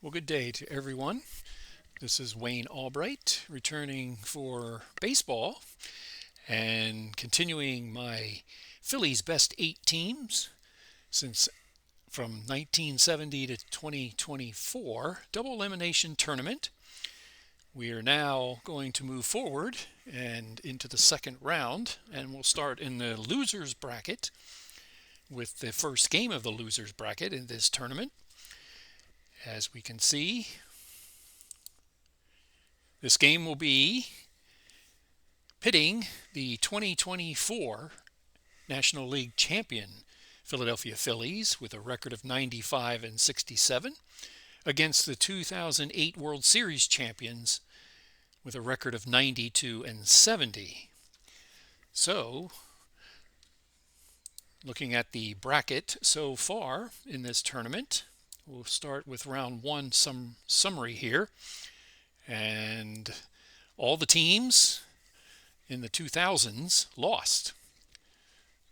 Well, good day to everyone. This is Wayne Albright returning for baseball and continuing my Phillies best eight teams since from 1970 to 2024 double elimination tournament. We are now going to move forward and into the second round, and we'll start in the losers bracket with the first game of the losers bracket in this tournament. As we can see, this game will be pitting the 2024 National League champion Philadelphia Phillies with a record of 95 and 67 against the 2008 World Series champions with a record of 92 and 70. So, looking at the bracket so far in this tournament, we'll start with round one, some summary here. And all the teams in the 2000s lost.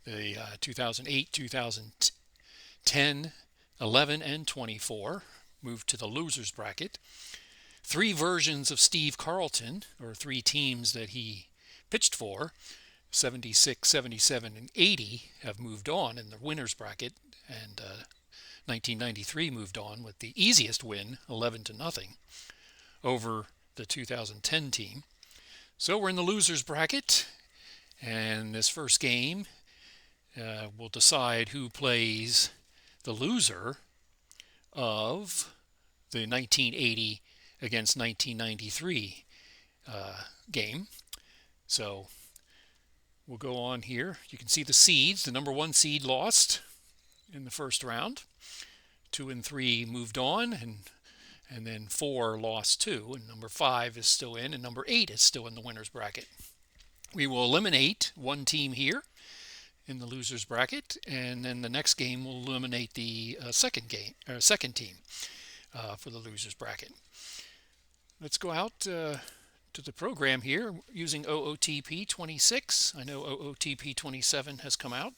The 2008, 2010, 11, and 24 moved to the losers bracket. Three versions of Steve Carlton, or three teams that he pitched for, 76, 77, and 80, have moved on in the winners bracket, and 1993 moved on with the easiest win, 11-0, over the 2010 team. So we're in the losers bracket, and this first game will decide who plays the loser of the 1980 against 1993 game. So we'll go on here. You can see the seeds. The number one seed lost in the first round. 2 and 3 moved on, and then 4 lost 2, and number 5 is still in, and number 8 is still in the winner's bracket. We will eliminate one team here in the loser's bracket, and then the next game will eliminate the second team for the loser's bracket. Let's go out to the program here using OOTP 26. I know OOTP 27 has come out,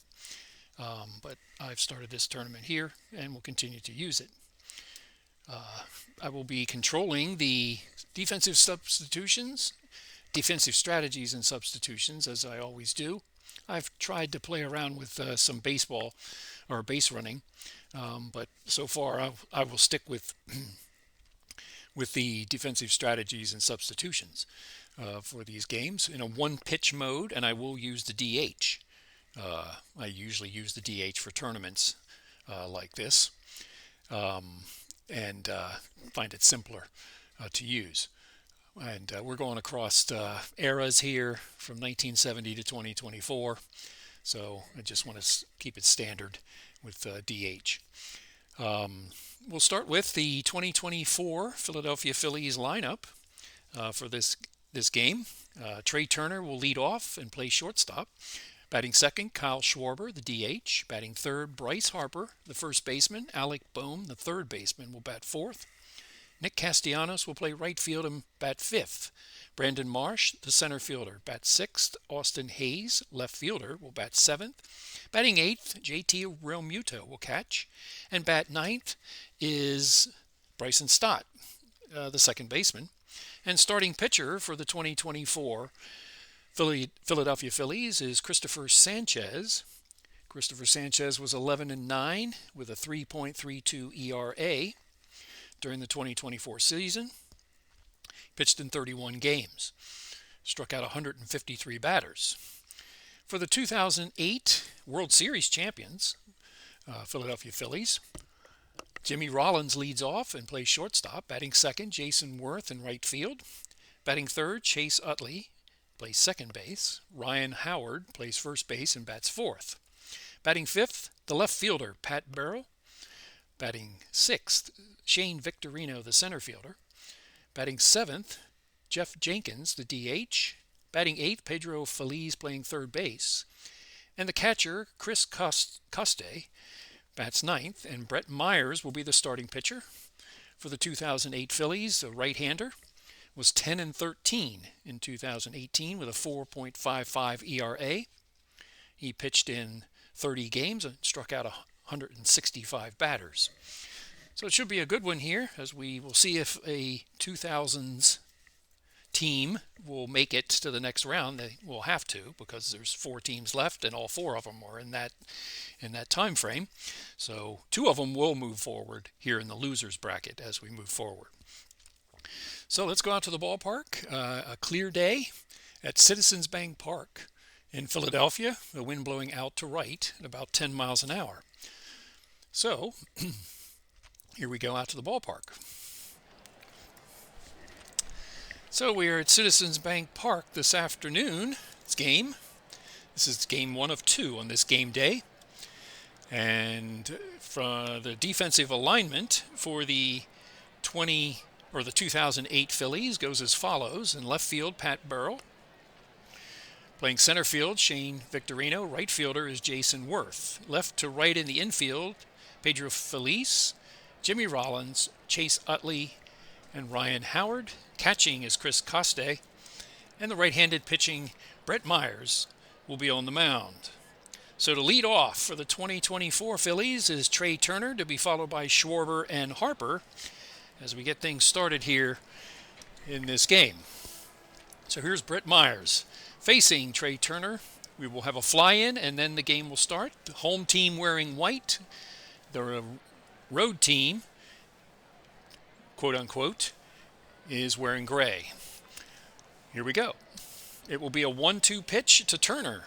but I've started this tournament here and will continue to use it. I will be controlling the defensive strategies and substitutions, as I always do. I've tried to play around with some baseball or base running, but so far I will stick with with the defensive strategies and substitutions for these games in a one-pitch mode, and I will use the DH. I usually use the DH for tournaments like this. And find it simpler to use. And we're going across eras here from 1970 to 2024. So I just want to keep it standard with DH. We'll start with the 2024 Philadelphia Phillies lineup for this game. Trey Turner will lead off and play shortstop. Batting second, Kyle Schwarber, the DH. Batting third, Bryce Harper, the first baseman. Alec Bohm, the third baseman, will bat fourth. Nick Castellanos will play right field and bat fifth. Brandon Marsh, the center fielder, bats sixth. Austin Hayes, left fielder, will bat seventh. Batting eighth, JT Realmuto will catch. And bat ninth is Bryson Stott, the second baseman. And starting pitcher for the 2024 Philadelphia Phillies is Christopher Sanchez. Christopher Sanchez was 11-9 with a 3.32 ERA during the 2024 season. Pitched in 31 games. Struck out 153 batters. For the 2008 World Series champions, Philadelphia Phillies, Jimmy Rollins leads off and plays shortstop. Batting second, Jason Worth in right field. Batting third, Chase Utley plays second base. Ryan Howard plays first base and bats fourth. Batting fifth, the left fielder, Pat Burrell. Batting sixth, Shane Victorino, the center fielder. Batting seventh, Jeff Jenkins, the DH. Batting eighth, Pedro Feliz playing third base. And the catcher, Chris Coste, bats ninth. And Brett Myers will be the starting pitcher. For the 2008 Phillies, the right-hander was 10-13 in 2018 with a 4.55 ERA. He pitched in 30 games and struck out 165 batters. So it should be a good one here, as we will see if a 2000s team will make it to the next round. They will have to, because there's 4 teams left and all 4 of them are in that time frame. So 2 of them will move forward here in the losers bracket as we move forward. So let's go out to the ballpark. A clear day at Citizens Bank Park in Philadelphia. The wind blowing out to right at about 10 miles an hour. So here we go out to the ballpark. So we are at Citizens Bank Park this afternoon. It's game. This is game 1 of 2 on this game day. And from the defensive alignment for the 2008 Phillies goes as follows. In left field, Pat Burrell. Playing center field, Shane Victorino. Right fielder is Jason Worth. Left to right in the infield, Pedro Feliz, Jimmy Rollins, Chase Utley, and Ryan Howard. Catching is Chris Coste. And the right-handed pitching, Brett Myers, will be on the mound. So to lead off for the 2024 Phillies is Trey Turner, to be followed by Schwarber and Harper as we get things started here in this game. So here's Brett Myers facing Trey Turner. We will have a fly-in and then the game will start. The home team wearing white. The road team, quote-unquote, is wearing gray. Here we go. It will be a 1-2 pitch to Turner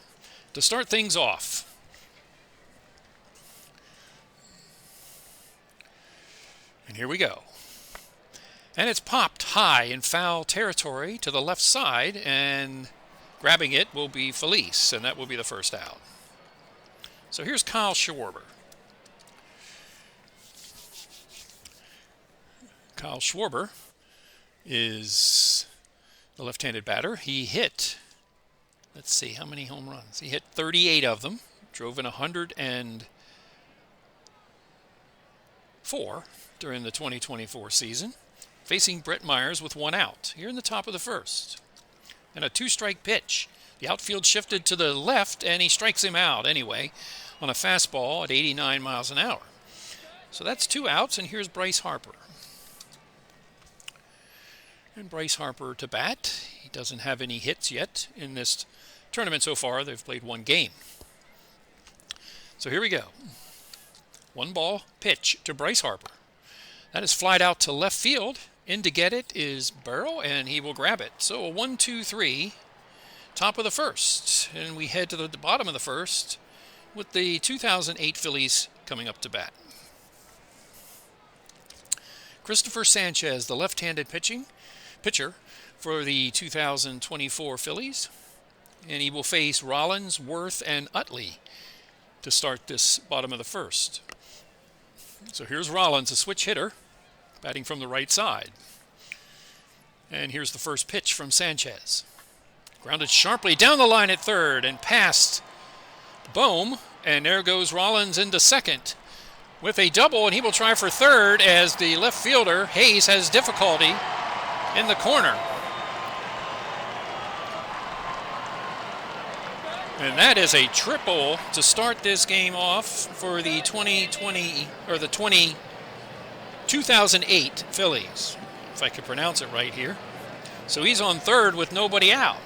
to start things off. And here we go. And it's popped high in foul territory to the left side, and grabbing it will be Feliz, and that will be the first out. So here's Kyle Schwarber. Kyle Schwarber is the left-handed batter. He hit, let's see, how many home runs? He hit 38 of them, drove in 104 during the 2024 season, facing Brett Myers with 1 out here in the top of the first. And a 2-strike pitch. The outfield shifted to the left, and he strikes him out anyway on a fastball at 89 miles an hour. So that's 2 outs, and here's Bryce Harper. And Bryce Harper to bat. He doesn't have any hits yet in this tournament so far. They've played 1 game. So here we go. 1-ball pitch to Bryce Harper. That is flied out to left field. In to get it is Burrow, and he will grab it. So a 1-2-3, top of the first. And we head to the bottom of the first with the 2008 Phillies coming up to bat. Christopher Sanchez, the left-handed pitcher for the 2024 Phillies. And he will face Rollins, Worth, and Utley to start this bottom of the first. So here's Rollins, a switch hitter, batting from the right side. And here's the first pitch from Sanchez. Grounded sharply down the line at third and past Bohm. And there goes Rollins into second with a double, and he will try for third as the left fielder, Hayes, has difficulty in the corner. And that is a triple to start this game off for the 2008 Phillies, if I could pronounce it right here. So he's on third with nobody out.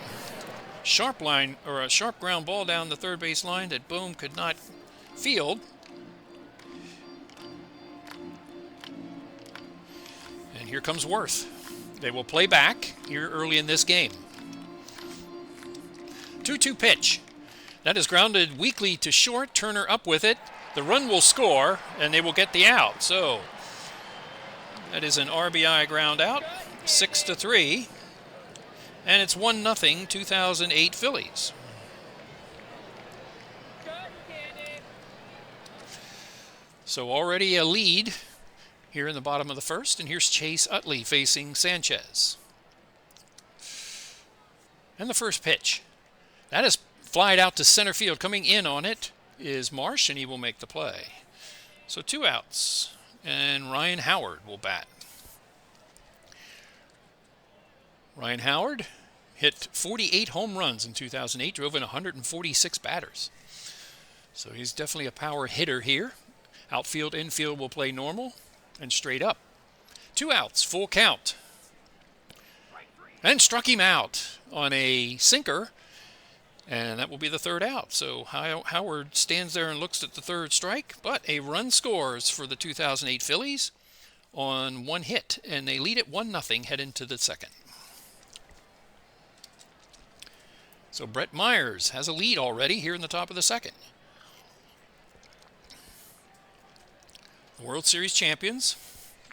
Sharp ground ball down the third base line that Boom could not field. And here comes Worth. They will play back here early in this game. 2-2 pitch. That is grounded weakly to short. Turner up with it. The run will score, and they will get the out. So that is an RBI ground out, 6-3. And it's 1-0 2008 Phillies. So already a lead here in the bottom of the first. And here's Chase Utley facing Sanchez. And the first pitch. That is flied out to center field. Coming in on it is Marsh, and he will make the play. So 2 outs. And Ryan Howard will bat. Ryan Howard hit 48 home runs in 2008, drove in 146 batters. So he's definitely a power hitter here. Outfield, infield will play normal. and straight up. 2 outs, full count. And struck him out on a sinker, and that will be the 3rd out. So Howard stands there and looks at the 3rd strike, but a run scores for the 2008 Phillies on 1 hit, and they lead it 1-0 heading to the 2nd. So Brett Myers has a lead already here in the top of the 2nd. World Series champions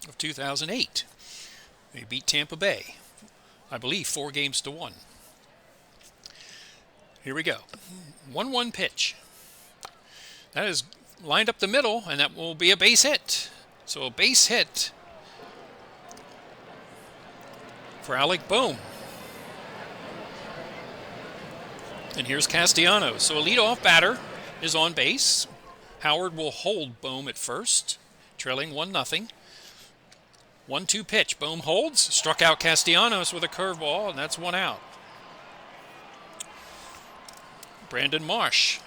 of 2008. They beat Tampa Bay, I believe, 4-1. Here we go. 1-1 pitch. That is lined up the middle, and that will be a base hit. So a base hit for Alec Bohm. And here's Castellanos. So a leadoff batter is on base. Howard will hold Bohm at first, trailing 1-0. 1-2 pitch. Bohm holds, struck out Castellanos with a curveball, and that's 1 out. Brandon Marsh,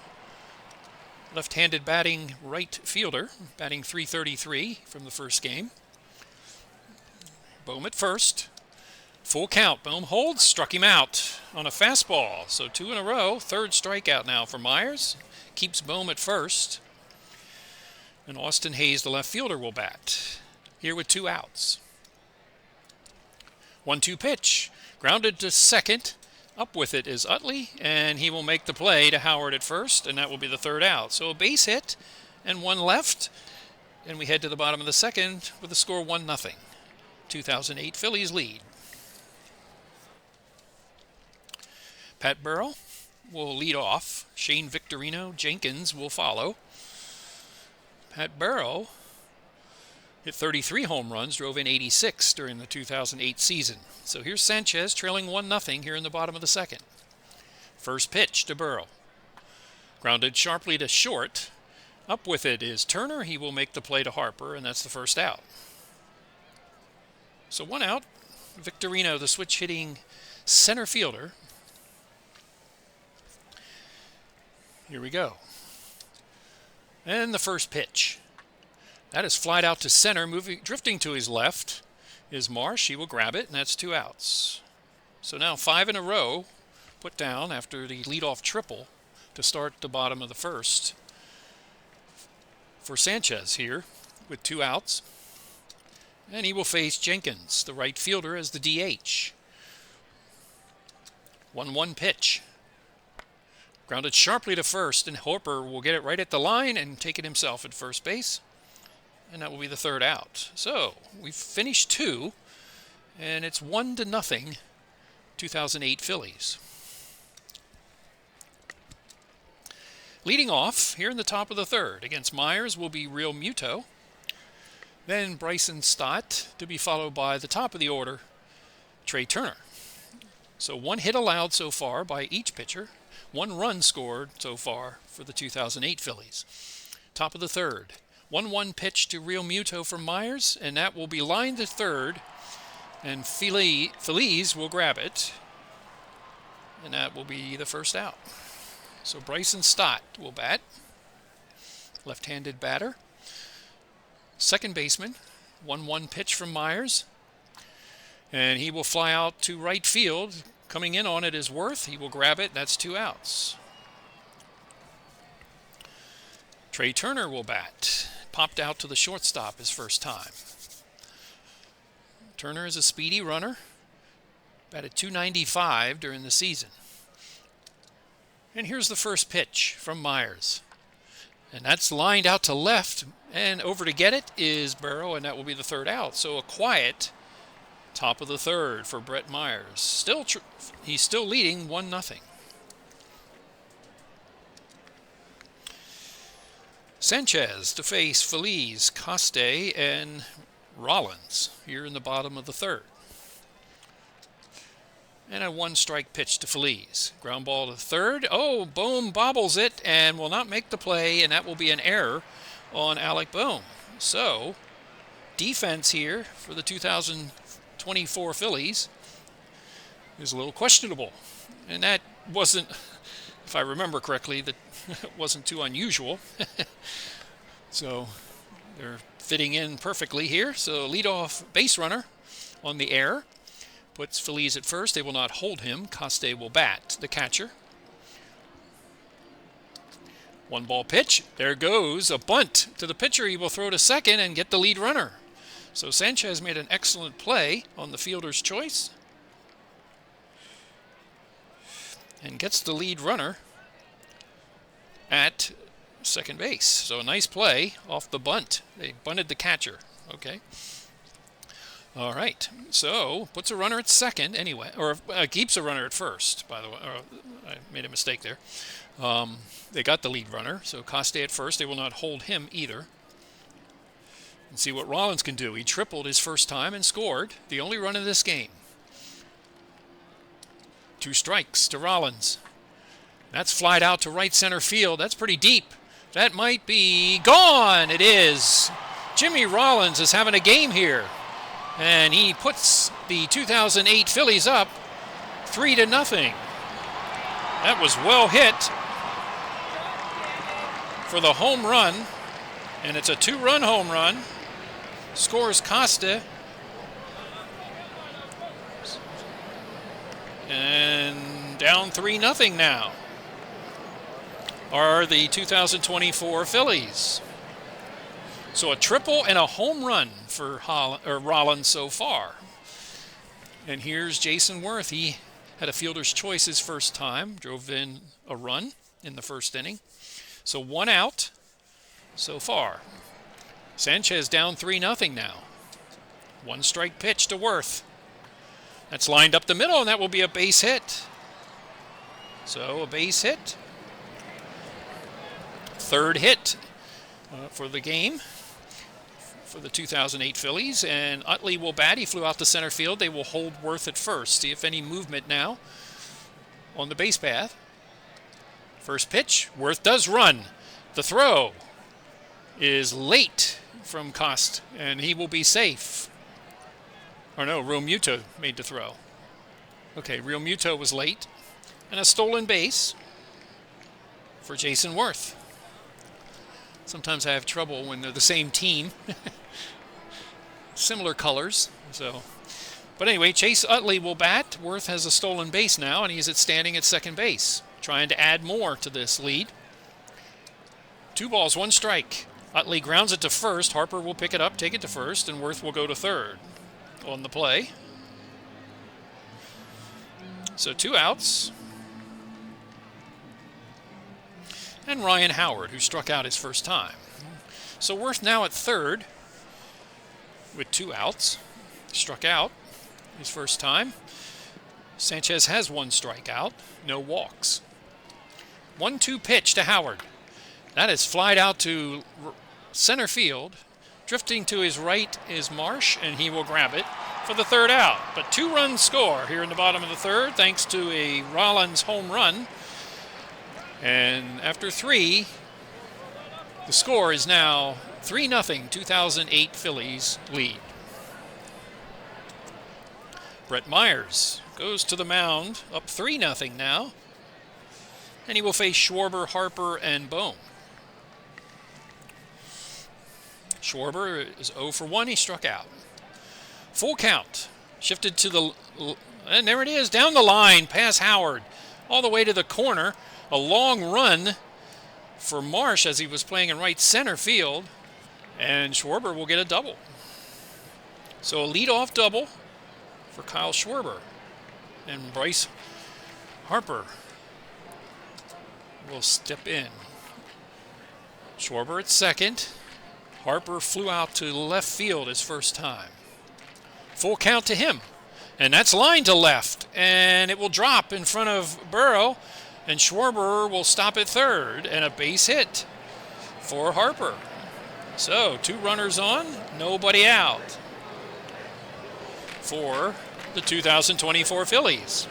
left-handed batting right fielder, batting .333 from the first game. Bohm at first. Full count. Bohm holds, struck him out on a fastball. So 2 in a row. 3rd strikeout now for Myers. Keeps Bohm at first. And Austin Hayes, the left fielder, will bat. Here with 2 outs. 1-2 pitch. Grounded to second. Up with it is Utley, and he will make the play to Howard at first, and that will be the 3rd out. So a base hit and 1 left. And we head to the bottom of the 2nd with the score 1-0. 2008 Phillies lead. Pat Burrell will lead off. Shane Victorino Jenkins will follow. Pat Burrell hit 33 home runs, drove in 86 during the 2008 season. So here's Sanchez trailing 1-0 here in the bottom of the 2nd. First pitch to Burrell. Grounded sharply to short. Up with it is Turner. He will make the play to Harper, and that's the 1st out. So 1 out. Victorino, the switch-hitting center fielder. Here we go. And the first pitch. That is flied out to center. Drifting to his left is Marsh. He will grab it, and that's 2 outs. So now 5 in a row put down after the leadoff triple to start the bottom of the 1st for Sanchez here with 2 outs. And he will face Jenkins, the right fielder, as the DH. 1-1 pitch. Grounded sharply to first, and Harper will get it right at the line and take it himself at first base. And that will be the 3rd out. So we've finished 2, and it's 1-0, 2008 Phillies. Leading off here in the top of the 3rd against Myers will be Real Muto. Then Bryson Stott, to be followed by the top of the order, Trey Turner. So 1 hit allowed so far by each pitcher. 1 run scored so far for the 2008 Phillies. Top of the 3rd. 1-1 pitch to Real Muto from Myers, and that will be lined to 3rd. And Phillies will grab it, and that will be the 1st out. So Bryson Stott will bat. Left-handed batter. Second baseman. 1-1 pitch from Myers. And he will fly out to right field. Coming in on it is Worth. He will grab it. That's 2 outs. Trey Turner will bat. Popped out to the shortstop his first time. Turner is a speedy runner. Batted .295 during the season. And here's the first pitch from Myers. And that's lined out to left. And over to get it is Burrow, and that will be the 3rd out. So a quiet top of the 3rd for Brett Myers. He's still leading 1-0. Sanchez to face Feliz, Coste, and Rollins here in the bottom of the 3rd. And a 1-strike pitch to Feliz. Ground ball to 3rd. Oh, Bohm bobbles it and will not make the play, and that will be an error on Alec Bohm. So, defense here for the 2024 Phillies is a little questionable. And that wasn't, if I remember correctly, that wasn't too unusual. So They're fitting in perfectly here. So leadoff base runner on the air. Puts Phillies at first. They will not hold him. Coste will bat, the catcher. 1-ball pitch. There goes a bunt to the pitcher. He will throw to second and get the lead runner. So Sanchez made an excellent play on the fielder's choice and gets the lead runner at second base. So a nice play off the bunt. They bunted the catcher. Okay. All right. So puts a runner at second anyway, or keeps a runner at first, by the way. I made a mistake there. They got the lead runner, so Coste at first. They will not hold him either. And see what Rollins can do. He tripled his first time and scored the only run of this game. 2 strikes to Rollins. That's flied out to right center field. That's pretty deep. That might be gone. It is. Jimmy Rollins is having a game here. And he puts the 2008 Phillies up 3-0. That was well hit for the home run. And it's a 2-run home run. Scores Costa. And down 3-0 now are the 2024 Phillies. So a triple and a home run for Rollins so far. And here's Jason Worth. He had a fielder's choice his first time. Drove in a run in the first inning. So 1 out so far. Sanchez down 3-0 now. 1 strike pitch to Worth. That's lined up the middle, and that will be a base hit. So a base hit. 3rd hit for the game for the 2008 Phillies. And Utley will bat. He flew out to center field. They will hold Worth at first. See if any movement now on the base path. First pitch. Worth does run. The throw is late from Cost, and he will be safe. Or no, Real Muto made the throw. Okay, Real Muto was late. And a stolen base for Jason Worth. Sometimes I have trouble when they're the same team. Similar colors. But anyway, Chase Utley will bat. Worth has a stolen base now, and he's standing at second base, trying to add more to this lead. 2 balls, 1 strike. Utley grounds it to first. Harper will pick it up, take it to first, and Worth will go to third on the play. So 2 outs. And Ryan Howard, who struck out his first time. So Worth now at third with 2 outs. Struck out his first time. Sanchez has 1 strikeout, no walks. 1-2 pitch to Howard. That is flied out to center field. Drifting to his right is Marsh, and he will grab it for the 3rd out. But 2-run score here in the bottom of the 3rd, thanks to a Rollins home run. And after 3, the score is now 3-0, 2008 Phillies lead. Brett Myers goes to the mound, up 3-0 now. And he will face Schwarber, Harper, and Bohm. Schwarber is 0 for 1. He struck out. Full count. Shifted to the... And there it is, down the line, past Howard. All the way to the corner. A long run for Marsh as he was playing in right center field. And Schwarber will get a double. So a leadoff double for Kyle Schwarber. And Bryce Harper will step in. Schwarber at second. Harper flew out to left field his first time. Full count to him. And that's lined to left. And it will drop in front of Burrow. And Schwarber will stop at third. And a base hit for Harper. So 2 runners on, nobody out for the 2024 Phillies.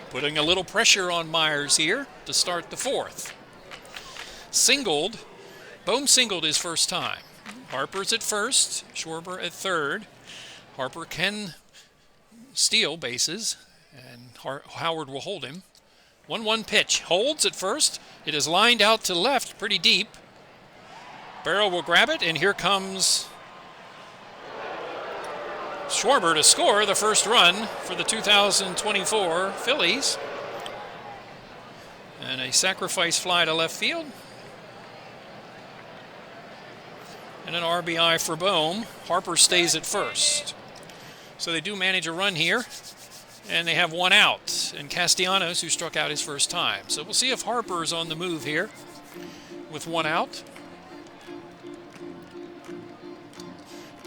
Putting a little pressure on Myers here to start the 4th. Singled. Bohm singled his first time. Harper's at first, Schwarber at third. Harper can steal bases, and Howard will hold him. 1-1 pitch. Holds at first. It is lined out to left pretty deep. Barrow will grab it, and here comes Schwarber to score the first run for the 2024 Phillies. And a sacrifice fly to left field. And an RBI for Bohm. Harper stays at first. So they do manage a run here. And they have one out. And Castellanos, who struck out his first time. So we'll see if Harper's on the move here with one out.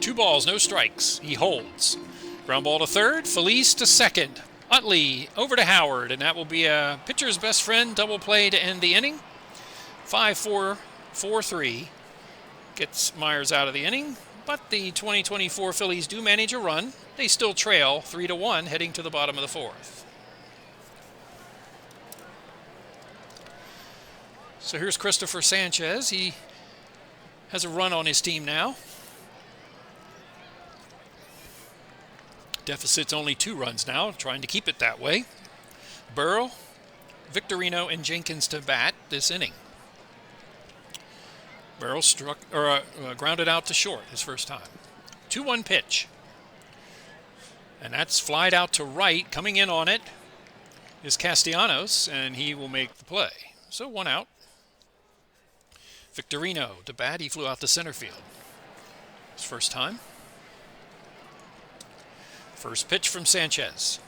2 balls, no strikes. He holds. Ground ball to third. Feliz to second. Utley over to Howard, and that will be a pitcher's best friend double play to end the inning. 5-4, 4-3 gets Myers out of the inning, but the 2024 Phillies do manage a run. They still trail 3-1 heading to the bottom of the fourth. So here's Christopher Sanchez. He has a run on his team now. Deficit's only 2 runs now, trying to keep it that way. Burrow, Victorino, and Jenkins to bat this inning. Burrow grounded out to short his first time. 2-1 pitch. And that's flied out to right. Coming in on it is Castellanos, and he will make the play. So 1 out. Victorino to bat. He flew out to center field his first time. First pitch from Sanchez.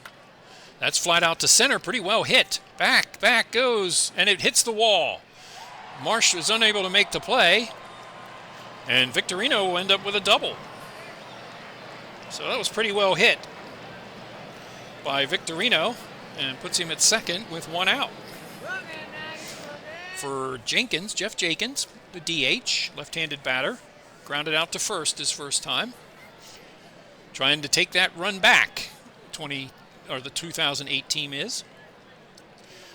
That's flied out to center, pretty well hit. Back goes, and it hits the wall. Marsh is unable to make the play, and Victorino will end up with a double. So that was pretty well hit by Victorino, and puts him at second with 1 out. For Jenkins, Jeff Jenkins, the DH, left-handed batter, grounded out to first his first time. Trying to take that run back. The 2008 team is.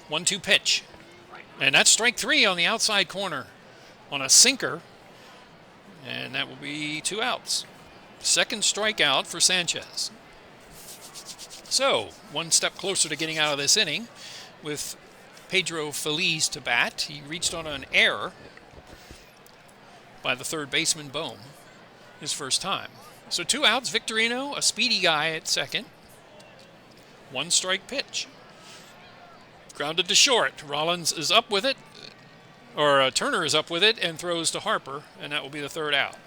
1-2 pitch. And that's strike 3 on the outside corner on a sinker. And that will be 2 outs. Second strikeout for Sanchez. So, 1 step closer to getting out of this inning with Pedro Feliz to bat. He reached on an error by the third baseman Bohm his first time. So 2 outs, Victorino, a speedy guy at second. 1 strike pitch. Grounded to short. Rollins is up with it, or Turner is up with it and throws to Harper, and that will be the 3rd out.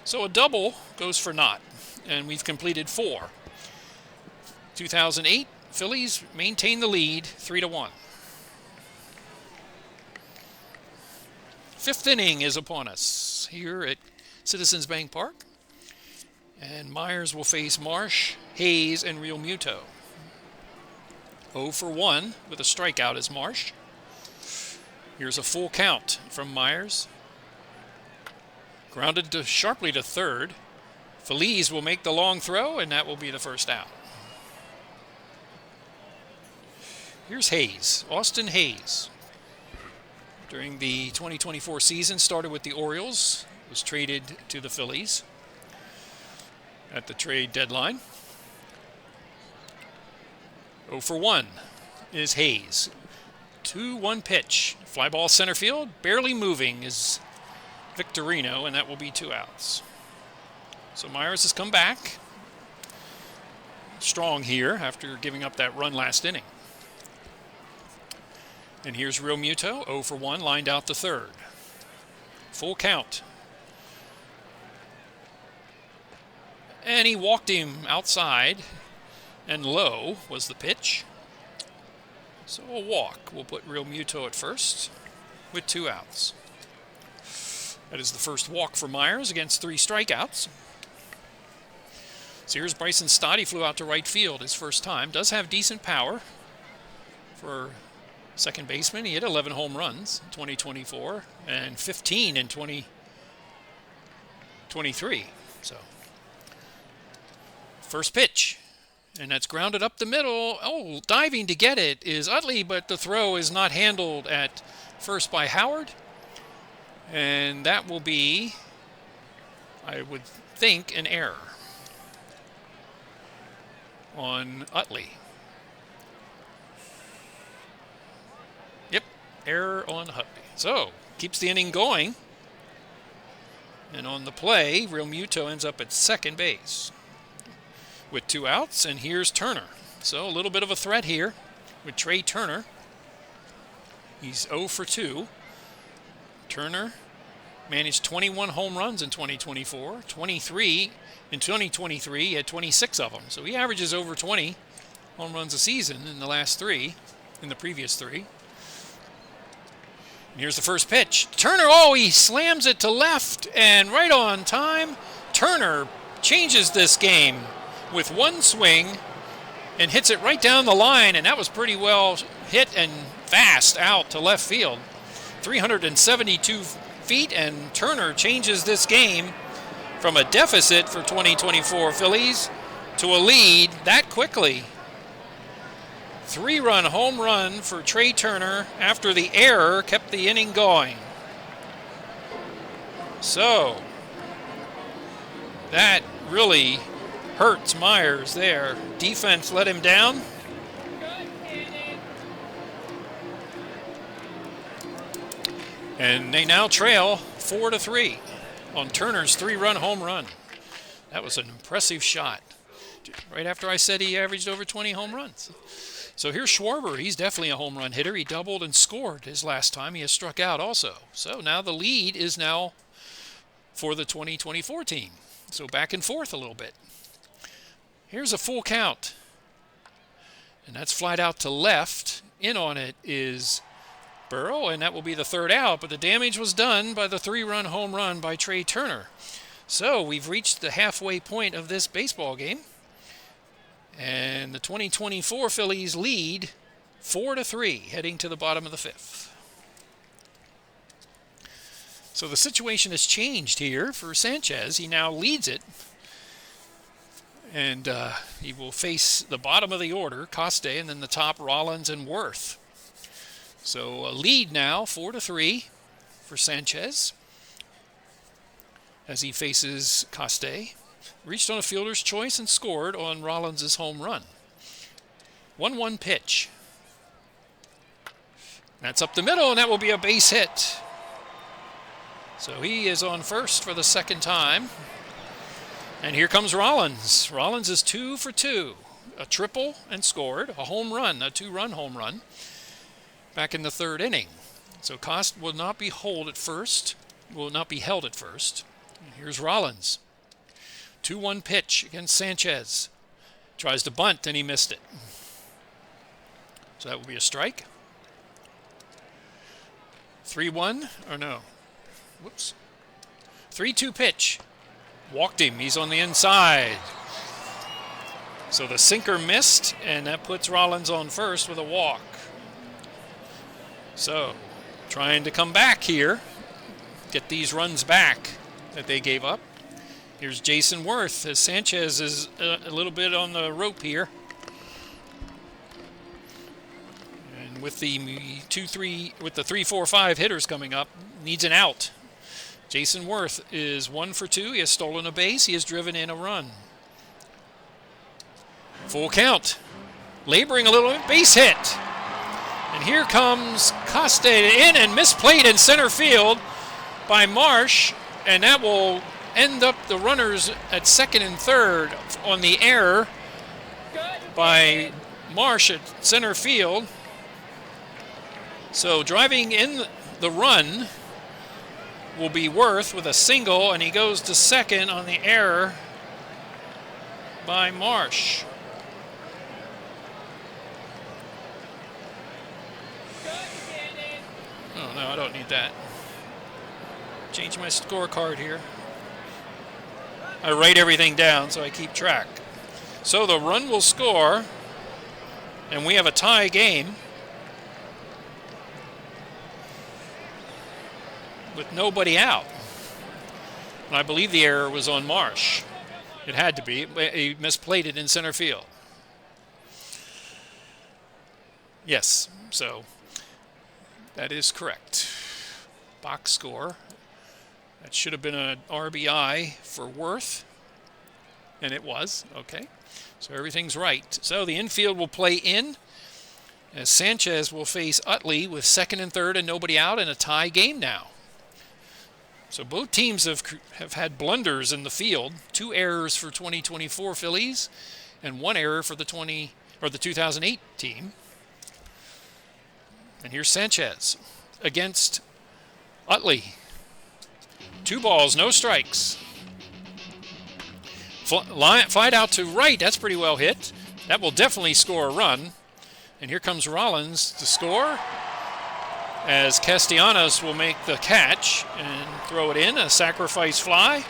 So a double goes for naught, and we've completed 4. 2008, Phillies maintain the lead 3-1. 5th inning is upon us here at Citizens Bank Park. And Myers will face Marsh, Hayes, and Real Muto. 0 for 1 with a strikeout is Marsh. Here's a full count from Myers. Grounded sharply to third. Feliz will make the long throw, and that will be the first out. Here's Hayes, Austin Hayes. During the 2024 season, started with the Orioles, was traded to the Phillies at the trade deadline. 0 for 1 is Hayes. 2-1 pitch. Fly ball center field. Barely moving is Victorino, and that will be 2 outs. So Myers has come back strong here after giving up that run last inning. And here's Real Muto, 0 for 1, lined out to third. Full count. And he walked him outside, and low was the pitch. So a walk. We'll put Real Muto at first with 2 outs. That is the first walk for Myers against 3 strikeouts. So here's Bryson Stott. He flew out to right field his first time. Does have decent power for second baseman. He hit 11 home runs in 2024 and 15 in 2023. So first pitch, and that's grounded up the middle. Oh, diving to get it is Utley, but the throw is not handled at first by Howard. And that will be, I would think, an error on Utley. Yep, error on Utley. So keeps the inning going. And on the play, Real Muto ends up at second base with 2 outs, and here's Turner. So a little bit of a threat here with Trey Turner. He's 0 for 2. Turner managed 21 home runs in 2024, 23 in 2023. He had 26 of them. So he averages over 20 home runs a season in the previous 3. And here's the first pitch. Turner, he slams it to left and right on time. Turner changes this game with one swing and hits it right down the line, and that was pretty well hit and fast out to left field. 372 feet, and Turner changes this game from a deficit for 2024 Phillies to a lead that quickly. 3-run home run for Trey Turner after the error kept the inning going. So that really hurts Myers there. Defense let him down. And they now trail 4-3 on Turner's 3-run home run. That was an impressive shot. Right after I said he averaged over 20 home runs. So here's Schwarber. He's definitely a home run hitter. He doubled and scored his last time. He has struck out also. So now the lead is now for the 2024 team. So back and forth a little bit. Here's a full count. And that's flied out to left. In on it is Burrow, and that will be the 3rd out, but the damage was done by the 3-run home run by Trey Turner. So we've reached the halfway point of this baseball game, and the 2024 Phillies lead 4-3 heading to the bottom of the 5th. So the situation has changed here for Sanchez. He now leads it, and he will face the bottom of the order, Coste, and then the top, Rollins and Worth. So a lead now, 4-3 for Sanchez as he faces Coste. Reached on a fielder's choice and scored on Rollins' home run. 1-1 pitch. That's up the middle, and that will be a base hit. So he is on first for the 2nd time. And here comes Rollins. Rollins is 2 for 2. A triple and scored. A home run, a 2-run home run. Back in the 3rd inning. So Coste will not be held at first. Here's Rollins. 2-1 pitch against Sanchez. Tries to bunt and he missed it. So that will be a strike. 3-1, or no. Whoops. 3-2 pitch. Walked him. He's on the inside. So the sinker missed, and that puts Rollins on first with a walk. So, trying to come back here, get these runs back that they gave up. Here's Jason Worth as Sanchez is a little bit on the rope here. And with the 3-4-5 hitters coming up, needs an out. Jason Worth is 1 for 2. He has stolen a base. He has driven in a run. Full count. Laboring a little bit. Base hit. And here comes Coste in and misplayed in center field by Marsh. And that will end up the runners at 2nd and 3rd on the error by Marsh at center field. So driving in the run will be Worth with a single, and he goes to 2nd on the error by Marsh. Oh, no, I don't need that. Change my scorecard here. I write everything down so I keep track. So the run will score, and we have a tie game with nobody out. And I believe the error was on Marsh. It had to be. He misplayed it in center field. Yes, so that is correct. Box score. That should have been an RBI for Worth. And it was. Okay. So everything's right. So the infield will play in. as Sanchez will face Utley with second and third and nobody out in a tie game now. So both teams have had blunders in the field. 2 errors for 2024 Phillies and 1 error for the 2008 team. And here's Sanchez against Utley. 2 balls, no strikes. Flied out to right. That's pretty well hit. That will definitely score a run. And here comes Rollins to score, as Castellanos will make the catch and throw it in, a sacrifice fly,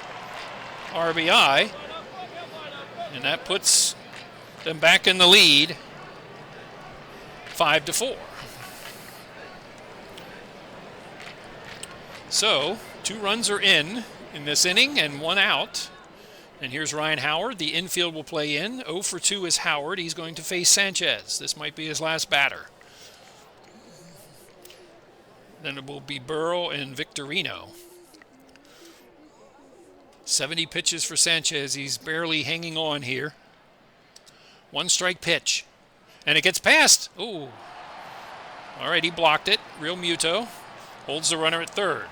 RBI, and that puts them back in the lead, 5-4. So 2 runs are in this inning and 1 out. And here's Ryan Howard. The infield will play in. 0 for 2 is Howard. He's going to face Sanchez. This might be his last batter. Then it will be Burrow and Victorino. 70 pitches for Sanchez. He's barely hanging on here. 1 strike pitch. And it gets past. Ooh. All right, he blocked it. Real Muto holds the runner at third.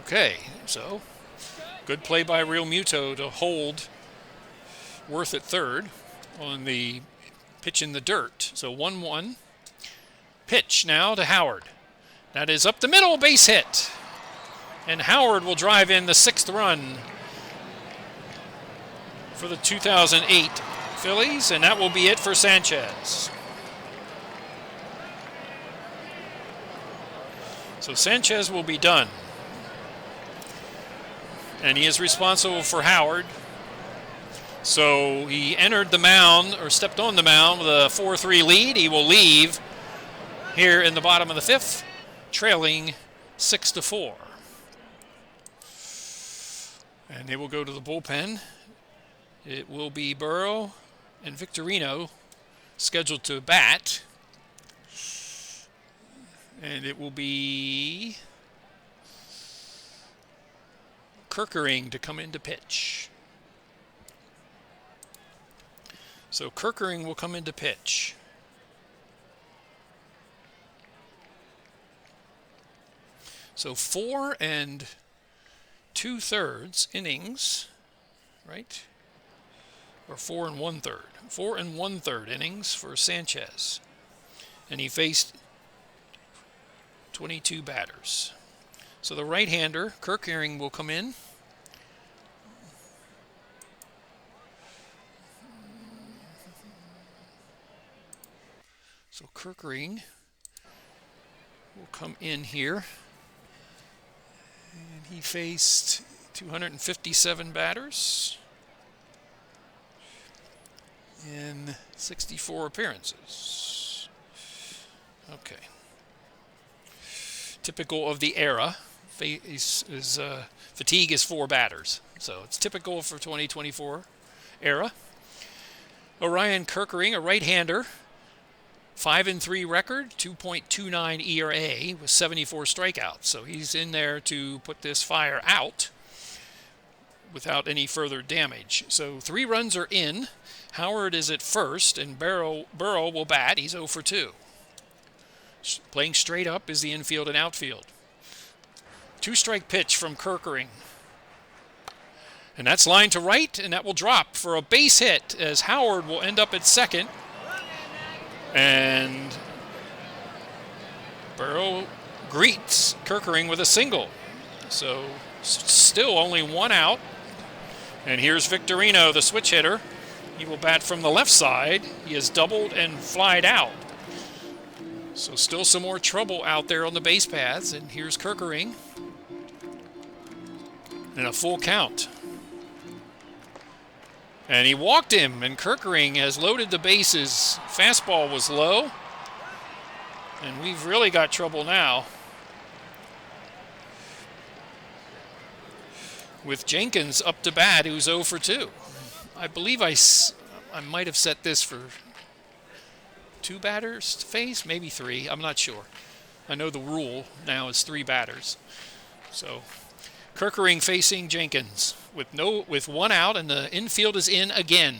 Okay, so good play by Real Muto to hold Worth at third on the pitch in the dirt. So 1-1. Pitch now to Howard. That is up the middle, base hit. And Howard will drive in the 6th run for the 2008 Phillies, and that will be it for Sanchez. So Sanchez will be done. And he is responsible for Howard. So he entered the mound, or stepped on the mound with a 4-3 lead. He will leave here in the bottom of the 5th, trailing 6-4. And they will go to the bullpen. It will be Burrow and Victorino scheduled to bat. And it will be Kerkering to come in to pitch. So Kerkering will come in to pitch. So 4 2/3 innings, right? Or 4 1/3. 4 1/3 innings for Sanchez. And he faced 22 batters. So the right-hander, Kerkering, will come in. So Kerkering will come in here. And he faced 257 batters in 64 appearances. Okay. Typical of the era. Fatigue is 4 batters. So it's typical for 2024 era. Orion Kerkering, a right-hander, 5-3 record, 2.29 ERA with 74 strikeouts. So he's in there to put this fire out without any further damage. So 3 runs are in. Howard is at first, and Burrow will bat. He's 0 for 2. Playing straight up is the infield and outfield. 2-strike pitch from Kerkering. And that's lined to right, and that will drop for a base hit as Howard will end up at second. And Burrow greets Kerkering with a single. So still only 1 out. And here's Victorino, the switch hitter. He will bat from the left side. He has doubled and flied out. So still some more trouble out there on the base paths. And here's Kerkering. And a full count. And he walked him, and Kerkering has loaded the bases. Fastball was low. And we've really got trouble now with Jenkins up to bat, who's 0 for 2. I believe I might have set this for 2 batters to face, maybe 3. I'm not sure. I know the rule now is 3 batters. So Kerkering facing Jenkins with one out, and the infield is in again.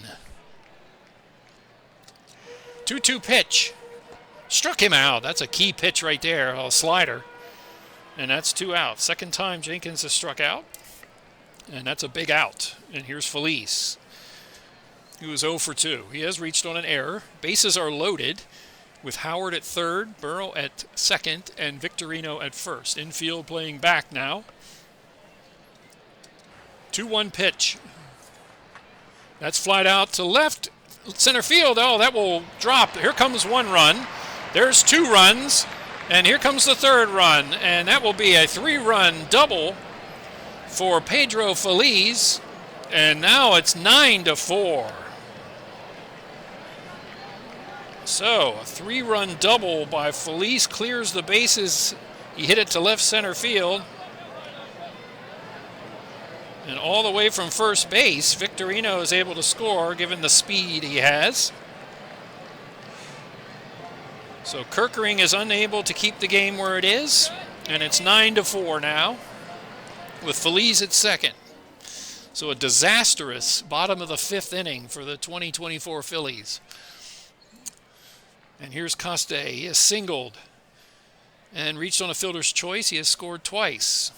2-2 pitch. Struck him out. That's a key pitch right there, a slider. And that's 2 outs. Second time Jenkins has struck out. And that's a big out. And here's Phillies, who is 0 for 2. He has reached on an error. Bases are loaded with Howard at third, Burrow at second, and Victorino at first. Infield playing back now. 2-1 pitch. That's flied out to left center field. Oh, that will drop. Here comes 1 run. There's 2 runs. And here comes the 3rd run. And that will be a 3-run double for Pedro Phillies. And now it's 9-4. So a 3-run double by Phillies clears the bases. He hit it to left center field. And all the way from first base, Victorino is able to score given the speed he has. So Kerkering is unable to keep the game where it is. And it's 9-4 now, with Phillies at second. So a disastrous bottom of the 5th inning for the 2024 Phillies. And here's Coste. He has singled and reached on a fielder's choice. He has scored twice.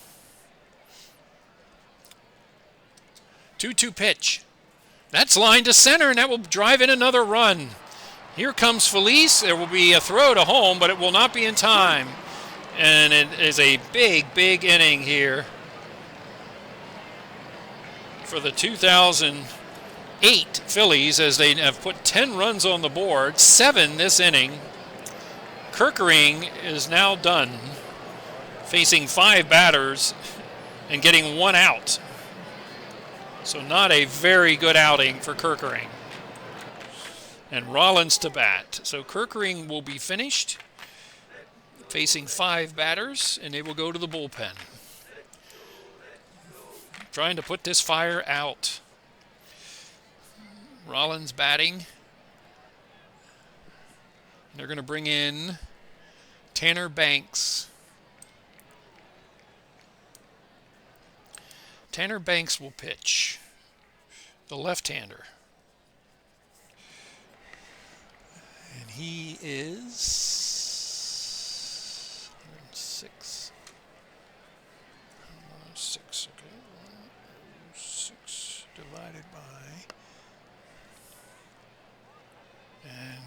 2-2 pitch. That's lined to center, and that will drive in another run. Here comes Phillies. There will be a throw to home, but it will not be in time. And it is a big, big inning here for the 2008 Phillies, as they have put 10 runs on the board, 7 this inning. Kerkering is now done, facing 5 batters and getting 1 out. So not a very good outing for Kerkering. And Rollins to bat. So Kerkering will be finished, facing 5 batters, and they will go to the bullpen, trying to put this fire out. Rollins batting. They're going to bring in Tanner Banks. Tanner Banks will pitch, the left-hander. And he is 6. 6, okay. 6 divided by, and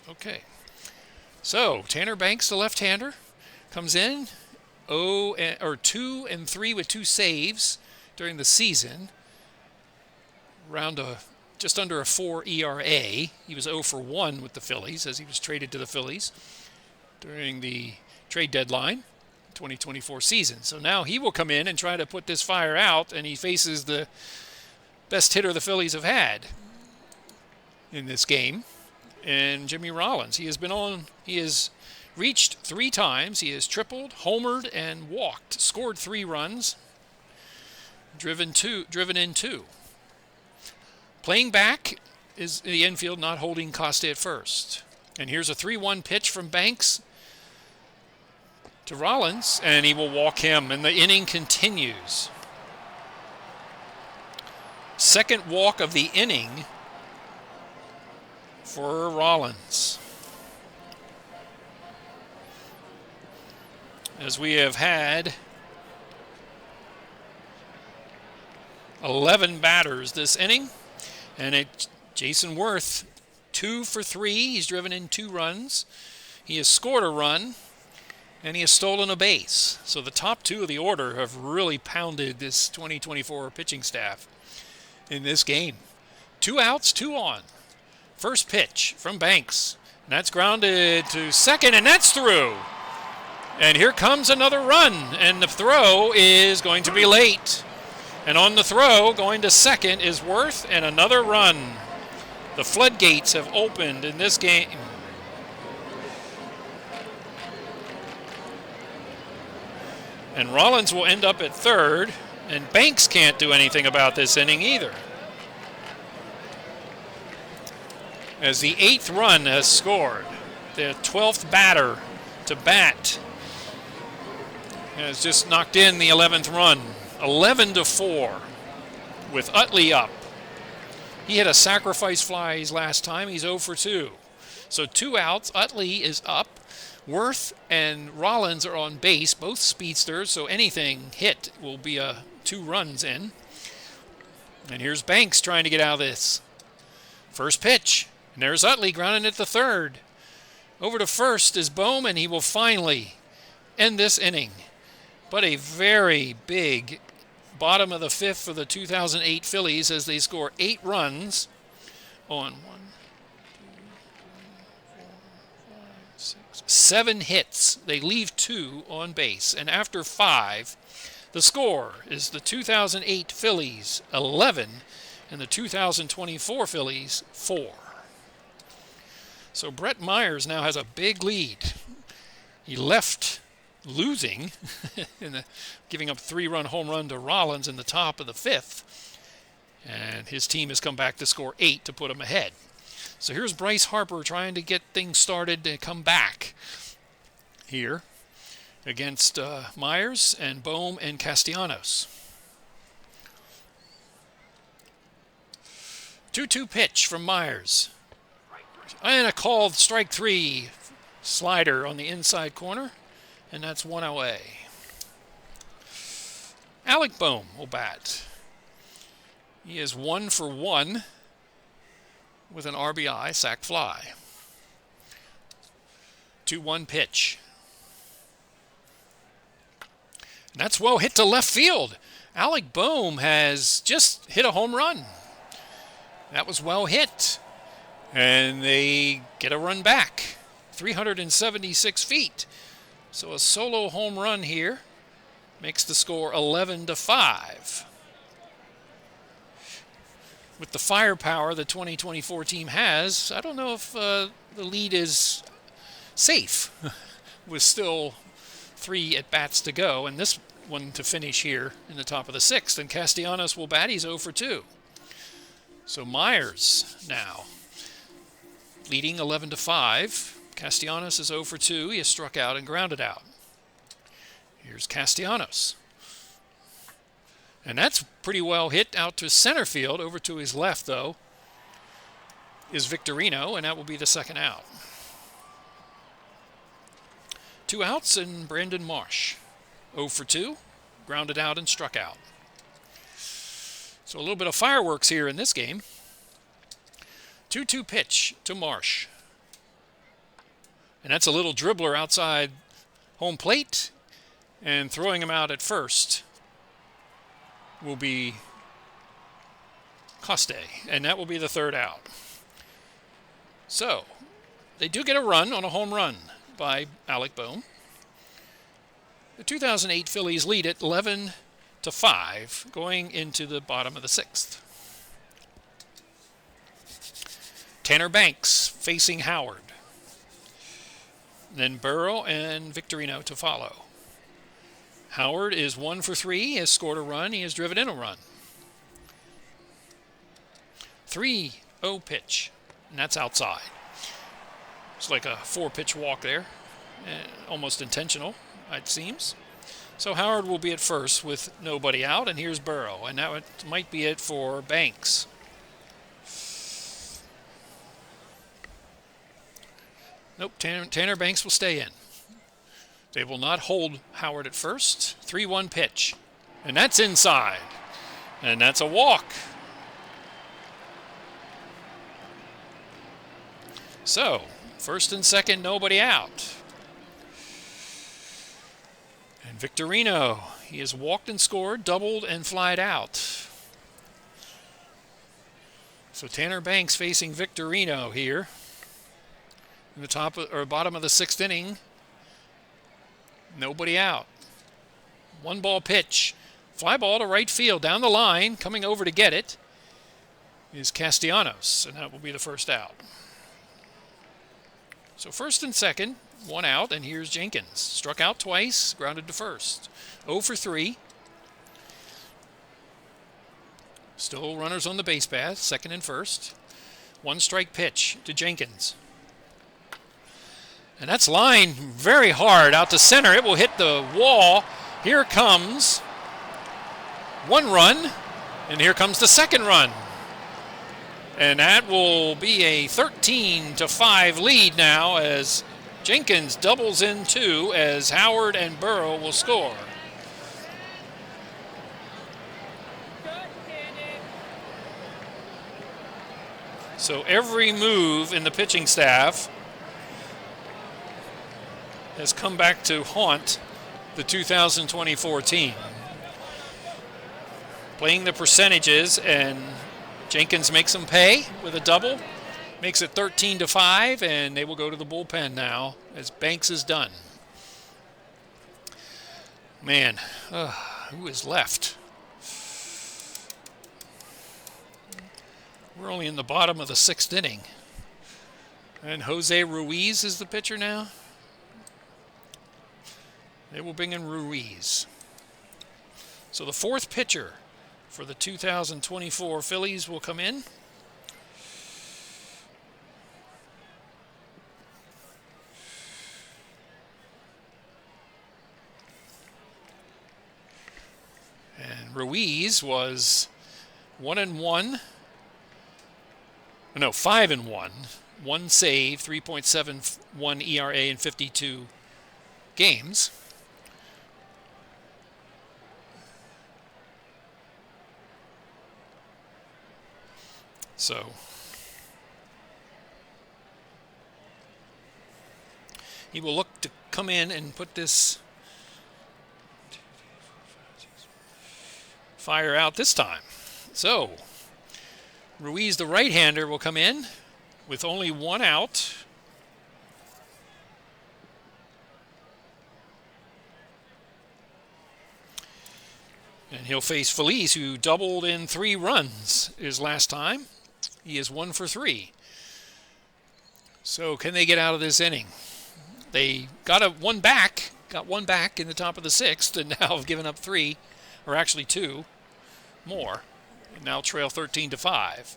5. Okay. So Tanner Banks, the left-hander, comes in 2 and 3 with 2 saves during the season. Just under a 4 ERA. He was 0 for 1 with the Phillies as he was traded to the Phillies during the trade deadline 2024 season. So now he will come in and try to put this fire out, and he faces the best hitter the Phillies have had in this game, and Jimmy Rollins. He has reached 3 times. He has tripled, homered, and walked. Scored 3 runs. Driven in 2. Playing back is the infield, not holding Coste at first. And here's a 3-1 pitch from Banks to Rollins, and he will walk him, and the inning continues. Second walk of the inning for Rollins, as we have had 11 batters this inning. And Jason Worth, 2 for 3. He's driven in 2 runs. He has scored a run, and he has stolen a base. So the top 2 of the order have really pounded this 2024 pitching staff in this game. 2 outs, 2 on. First pitch from Banks. And that's grounded to second, and that's through. And here comes another run, and the throw is going to be late. And on the throw, going to second, is Worth, and another run. The floodgates have opened in this game. And Rollins will end up at third, and Banks can't do anything about this inning either, as the 8th run has scored. The 12th batter to bat has just knocked in the 11th run. 11-4 with Utley up. He hit a sacrifice fly his last time. He's 0 for 2. So 2 outs. Utley is up. Worth and Rollins are on base, both speedsters, so anything hit will be 2 runs in. And here's Banks trying to get out of this. First pitch. And there's Utley grounding it to third. Over to first is Bohm, and he will finally end this inning. But a very big bottom of the 5th for the 2008 Phillies as they score 8 runs on 7 hits. They leave 2 on base. And after 5, the score is the 2008 Phillies 11 and the 2024 Phillies 4. So Brett Myers now has a big lead. He left losing, giving up 3-run home run to Rollins in the top of the 5th. And his team has come back to score 8 to put him ahead. So here's Bryce Harper trying to get things started to come back here against Myers and Bohm and Castellanos. 2-2 pitch from Myers. And a called strike 3 slider on the inside corner. And that's 1 away. Alec Bohm will bat. He is 1 for 1 with an RBI sac fly. 2-1 pitch. And that's well hit to left field. Alec Bohm has just hit a home run. That was well hit. And they get a run back. 376 feet. So a solo home run here makes the score 11-5. With the firepower the 2024 team has, I don't know if the lead is safe with still 3 at-bats to go, and this one to finish here in the top of the 6th. And Castellanos will bat. He's 0 for 2. So Myers now leading 11-5. Castellanos is 0 for 2. He has struck out and grounded out. Here's Castellanos. And that's pretty well hit out to center field. Over to his left, though, is Victorino, and that will be the second out. 2 outs and Brandon Marsh. 0 for 2. Grounded out and struck out. So a little bit of fireworks here in this game. 2-2 pitch to Marsh. And that's a little dribbler outside home plate. And throwing him out at first will be Coste. And that will be the third out. So they do get a run on a home run by Alec Bohm. The 2008 Phillies lead it 11-5 going into the bottom of the 6th. Tanner Banks facing Howard. Then Burrow and Victorino to follow. Howard is 1 for 3. He has scored a run. He has driven in a run. 3-0 pitch, and that's outside. It's like a 4-pitch walk there. Almost intentional, it seems. So Howard will be at first with nobody out, and here's Burrow. And that might be it for Banks. Nope, Tanner Banks will stay in. They will not hold Howard at first. 3-1 pitch. And that's inside. And that's a walk. So, first and second, nobody out. And Victorino, he has walked and scored, doubled and flied out. So Tanner Banks facing Victorino here in the top or bottom of the 6th inning. Nobody out. 1-ball pitch. Fly ball to right field down the line. Coming over to get it is Castellanos, and that will be the first out. So first and second, 1 out, and here's Jenkins. Struck out twice, grounded to first. 0 for 3. Still runners on the base path, second and first. 1-strike pitch to Jenkins. And that's lined very hard out to center. It will hit the wall Here comes one run, and here comes the second run. And that will be a 13-5 lead now as Jenkins doubles in two as Howard and Burrow will score. So every move in the pitching staff has come back to haunt the 2024 team. Playing the percentages, and Jenkins makes them pay with a double. Makes it 13-5, and they will go to the bullpen now as Banks is done. Man, who is left? We're only in the bottom of the sixth inning. And Jose Ruiz is the pitcher now. They will bring in Ruiz. So the fourth pitcher for the 2024 Phillies will come in. And Ruiz was 5-1. One save, 3.71 ERA in 52 games. So he will look to come in and put this fire out this time. So Ruiz, the right-hander, will come in with only one out. And he'll face Phillies, who doubled in 3 runs his last time. He is 1 for 3. So can they get out of this inning? They got one back in the top of the 6th, and now have given up 3, or actually 2 more. And now trail 13-5.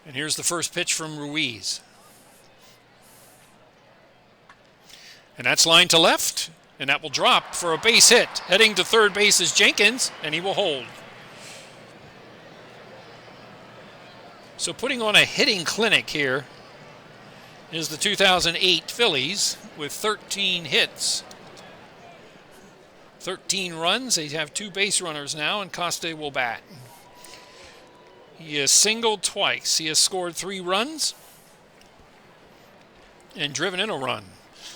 And here's the first pitch from Ruiz. And that's lined to left, and that will drop for a base hit. Heading to third base is Jenkins, and he will hold. So putting on a hitting clinic here is the 2008 Phillies with 13 hits. 13 runs. They have 2 base runners now, and Coste will bat. He has singled twice. He has scored 3 runs and driven in a run.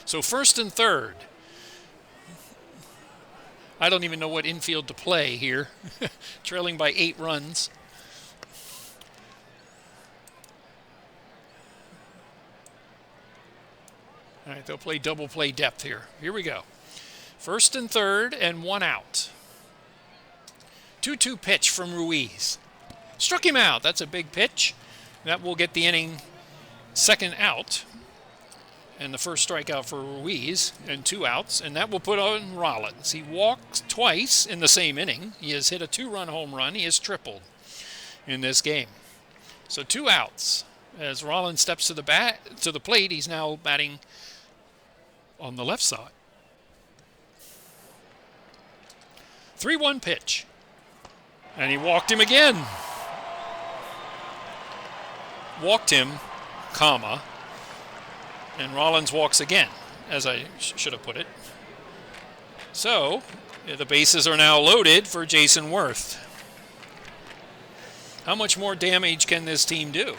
So first and third. I don't even know what infield to play here. Trailing by 8 runs. All right, they'll play double play depth here. Here we go. First and third and 1 out. 2-2 pitch from Ruiz. Struck him out. That's a big pitch. That will get the inning second out. And the first strikeout for Ruiz and 2 outs. And that will put on Rollins. He walked twice in the same inning. He has hit a 2-run home run. He has tripled in this game. So 2 outs. As Rollins steps to the plate, he's now batting on the left side. 3-1 pitch. And he walked him again. Walked him, comma, and Rollins walks again, as I should have put it. So the bases are now loaded for Jason Worth. How much more damage can this team do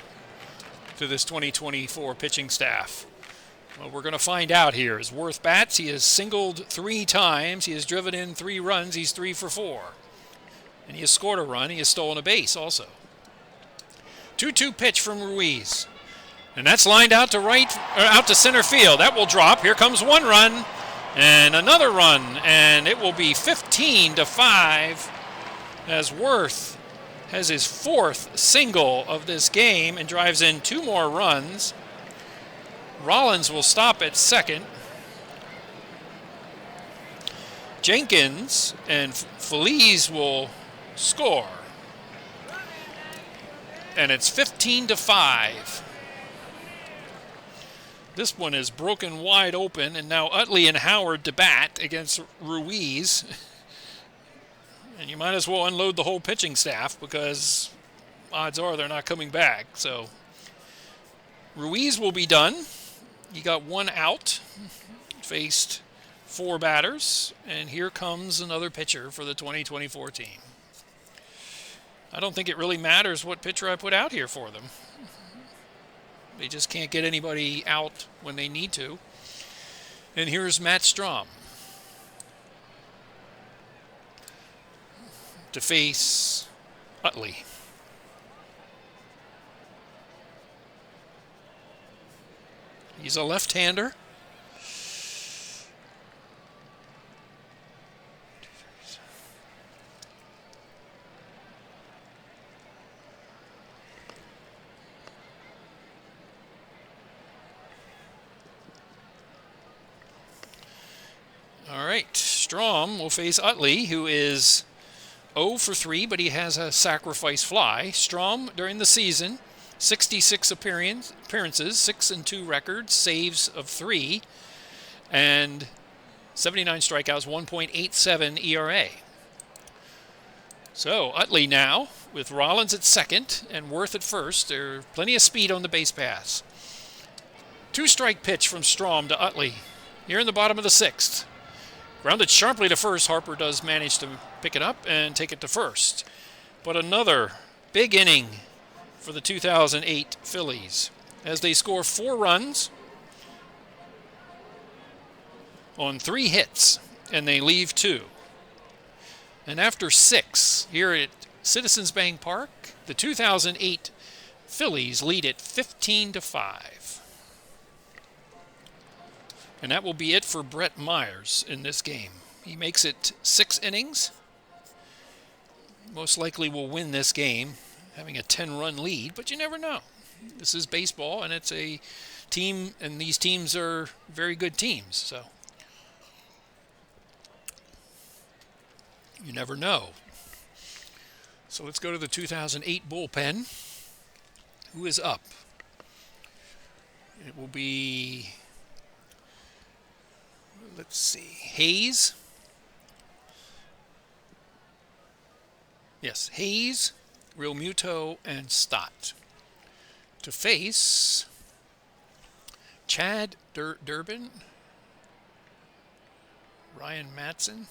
to this 2024 pitching staff? Well, we're going to find out here. As Worth bats, he has singled 3 times. He has driven in 3 runs. He's 3 for 4. And he has scored a run. He has stolen a base also. 2-2 pitch from Ruiz. And that's lined out to center field. That will drop. Here comes 1 run and another run. And it will be 15-5 as Worth has his 4th single of this game and drives in 2 more runs. Rollins will stop at second. Jenkins and Phillies will score. And it's 15-5. This one is broken wide open, and now Utley and Howard to bat against Ruiz. And you might as well unload the whole pitching staff because odds are they're not coming back. So Ruiz will be done. He got one out, faced 4 batters, and here comes another pitcher for the 2024 team. I don't think it really matters what pitcher I put out here for them. They just can't get anybody out when they need to. And here's Matt Strom to face Utley. He's a left-hander. All right, Strom will face Utley, who is 0 for 3, but he has a sacrifice fly. Strom, during the season, 66 appearances, 6-2 records, saves of 3, and 79 strikeouts, 1.87 ERA. So Utley now with Rollins at second and Worth at first. There's plenty of speed on the base pass. 2-strike pitch from Strom to Utley here in the bottom of the 6th. Grounded sharply to first. Harper does manage to pick it up and take it to first. But another big inning for the 2008 Phillies as they score 4 runs on 3 hits, and they leave 2. And after 6 here at Citizens Bank Park, the 2008 Phillies lead it 15-5. And that will be it for Brett Myers in this game. He makes it 6 innings. Most likely will win this game, having a 10-run lead, but you never know. This is baseball, and it's a team, and these teams are very good teams, so you never know. So let's go to the 2008 bullpen. Who is up? It will be, let's see, Hayes. Yes, Hayes, Real Muto, and Stott. To face Chad Durbin, Ryan Matson,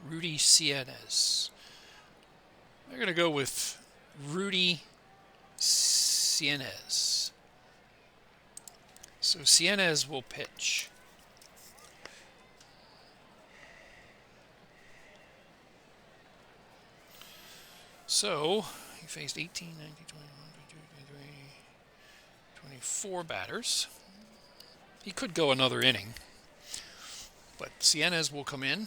Rudy Cienez. They're going to go with Rudy Cienez. So Cienez will pitch. So he faced 18, 19, 21, 22, 23, 24 batters. He could go another inning, but Cienez will come in.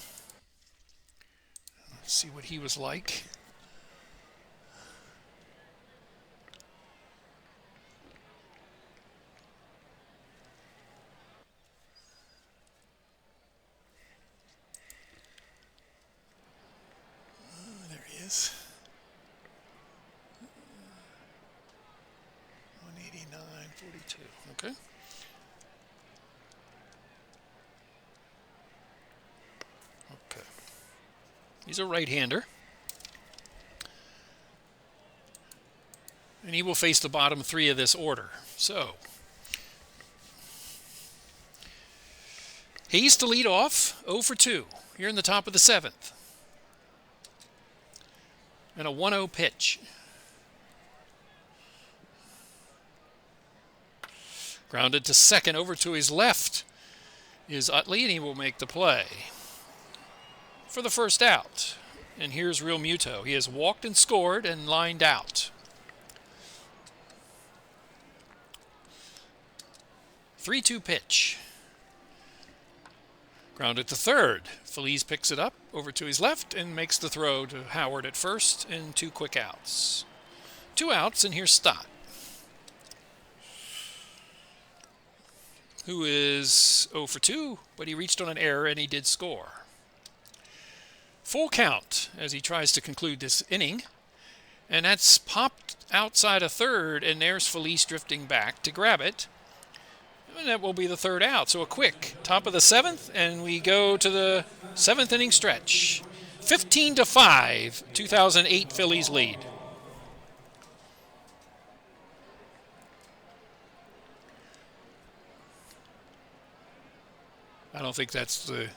Let's see what he was like. There he is. 189.42. Okay. Okay. He's a right-hander. And he will face the bottom 3 of this order. So Hayes to lead off, 0 for 2. Here in the top of the 7th. And a 1-0 pitch. Grounded to second, over to his left is Utley, and he will make the play for the first out. And here's Real Muto. He has walked and scored and lined out. 3-2 pitch. Grounded to third. Feliz picks it up over to his left and makes the throw to Howard at first, and 2 quick outs. 2 outs, and here's Stott, who is 0 for 2, but he reached on an error and he did score. Full count as he tries to conclude this inning, and that's popped outside of third, and there's Feliz drifting back to grab it. And that will be the third out. So a quick top of the seventh, and we go to the seventh inning stretch. 15-5, 2008 Phillies lead. I don't think that's the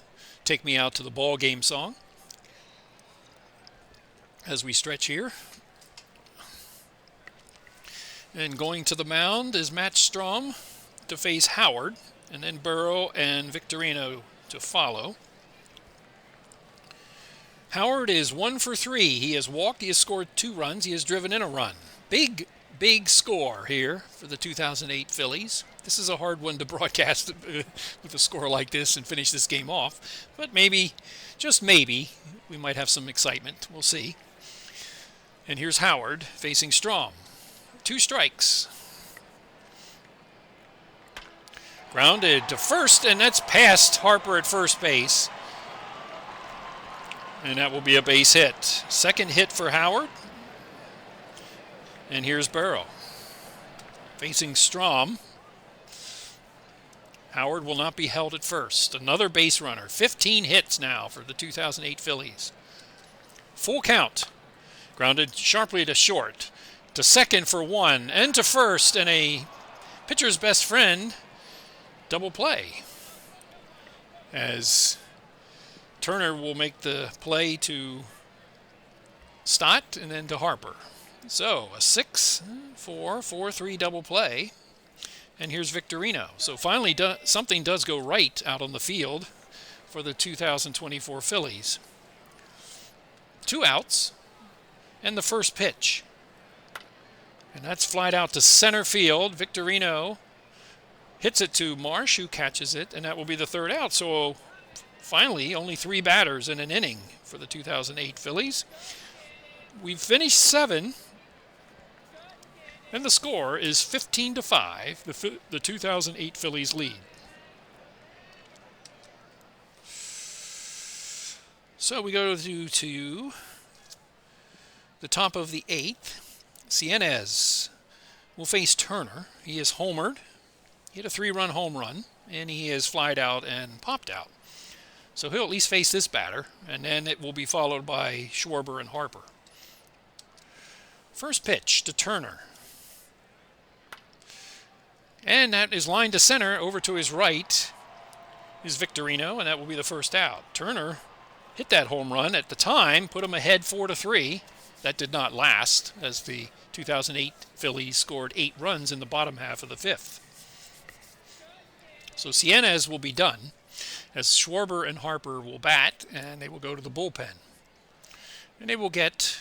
take me out to the ball game song. As we stretch here. And going to the mound is Matt Strom to face Howard, and then Burrow and Victorino to follow. Howard is 1 for 3. He has walked, he has scored 2 runs, he has driven in a run. Big score here for the 2008 Phillies. This is a hard one to broadcast with a score like this and finish this game off. But maybe, just maybe, we might have some excitement. We'll see. And here's Howard facing Strom. 2 strikes. Grounded to first, and that's past Harper at first base. And that will be a base hit. Second hit for Howard. And here's Burrow facing Strom. Howard will not be held at first. Another base runner. 15 hits now for the 2008 Phillies. Full count. Grounded sharply to short. To second for 1. And to first. And a pitcher's best friend. Double play. As Turner will make the play to Stott and then to Harper. So a 6-4-4-3 double play. And here's Victorino. So finally something does go right out on the field for the 2024 Phillies. 2 outs and the first pitch. And that's flied out to center field. Victorino hits it to Marsh, who catches it, and that will be the third out. So finally, only 3 batters in an inning for the 2008 Phillies. We've finished 7, and the score is 15-5, the 2008 Phillies lead. So we go to the top of the 8th. Cienez will face Turner. He is homered. He hit a 3-run home run, and he is flied out and popped out. So he'll at least face this batter, and then it will be followed by Schwarber and Harper. First pitch to Turner. And that is lined to center. Over to his right is Victorino, and that will be the first out. Turner hit that home run at the time, put him ahead 4-3. That did not last, as the 2008 Phillies scored 8 runs in the bottom half of the 5th. So Cienez will be done, as Schwarber and Harper will bat, and they will go to the bullpen. And they will get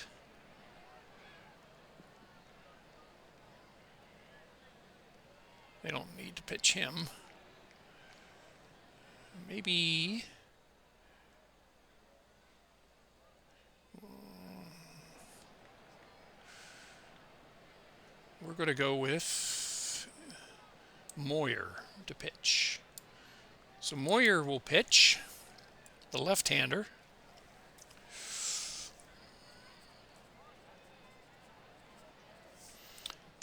they don't need to pitch him. Maybe we're going to go with Moyer to pitch. So Moyer will pitch, the left-hander.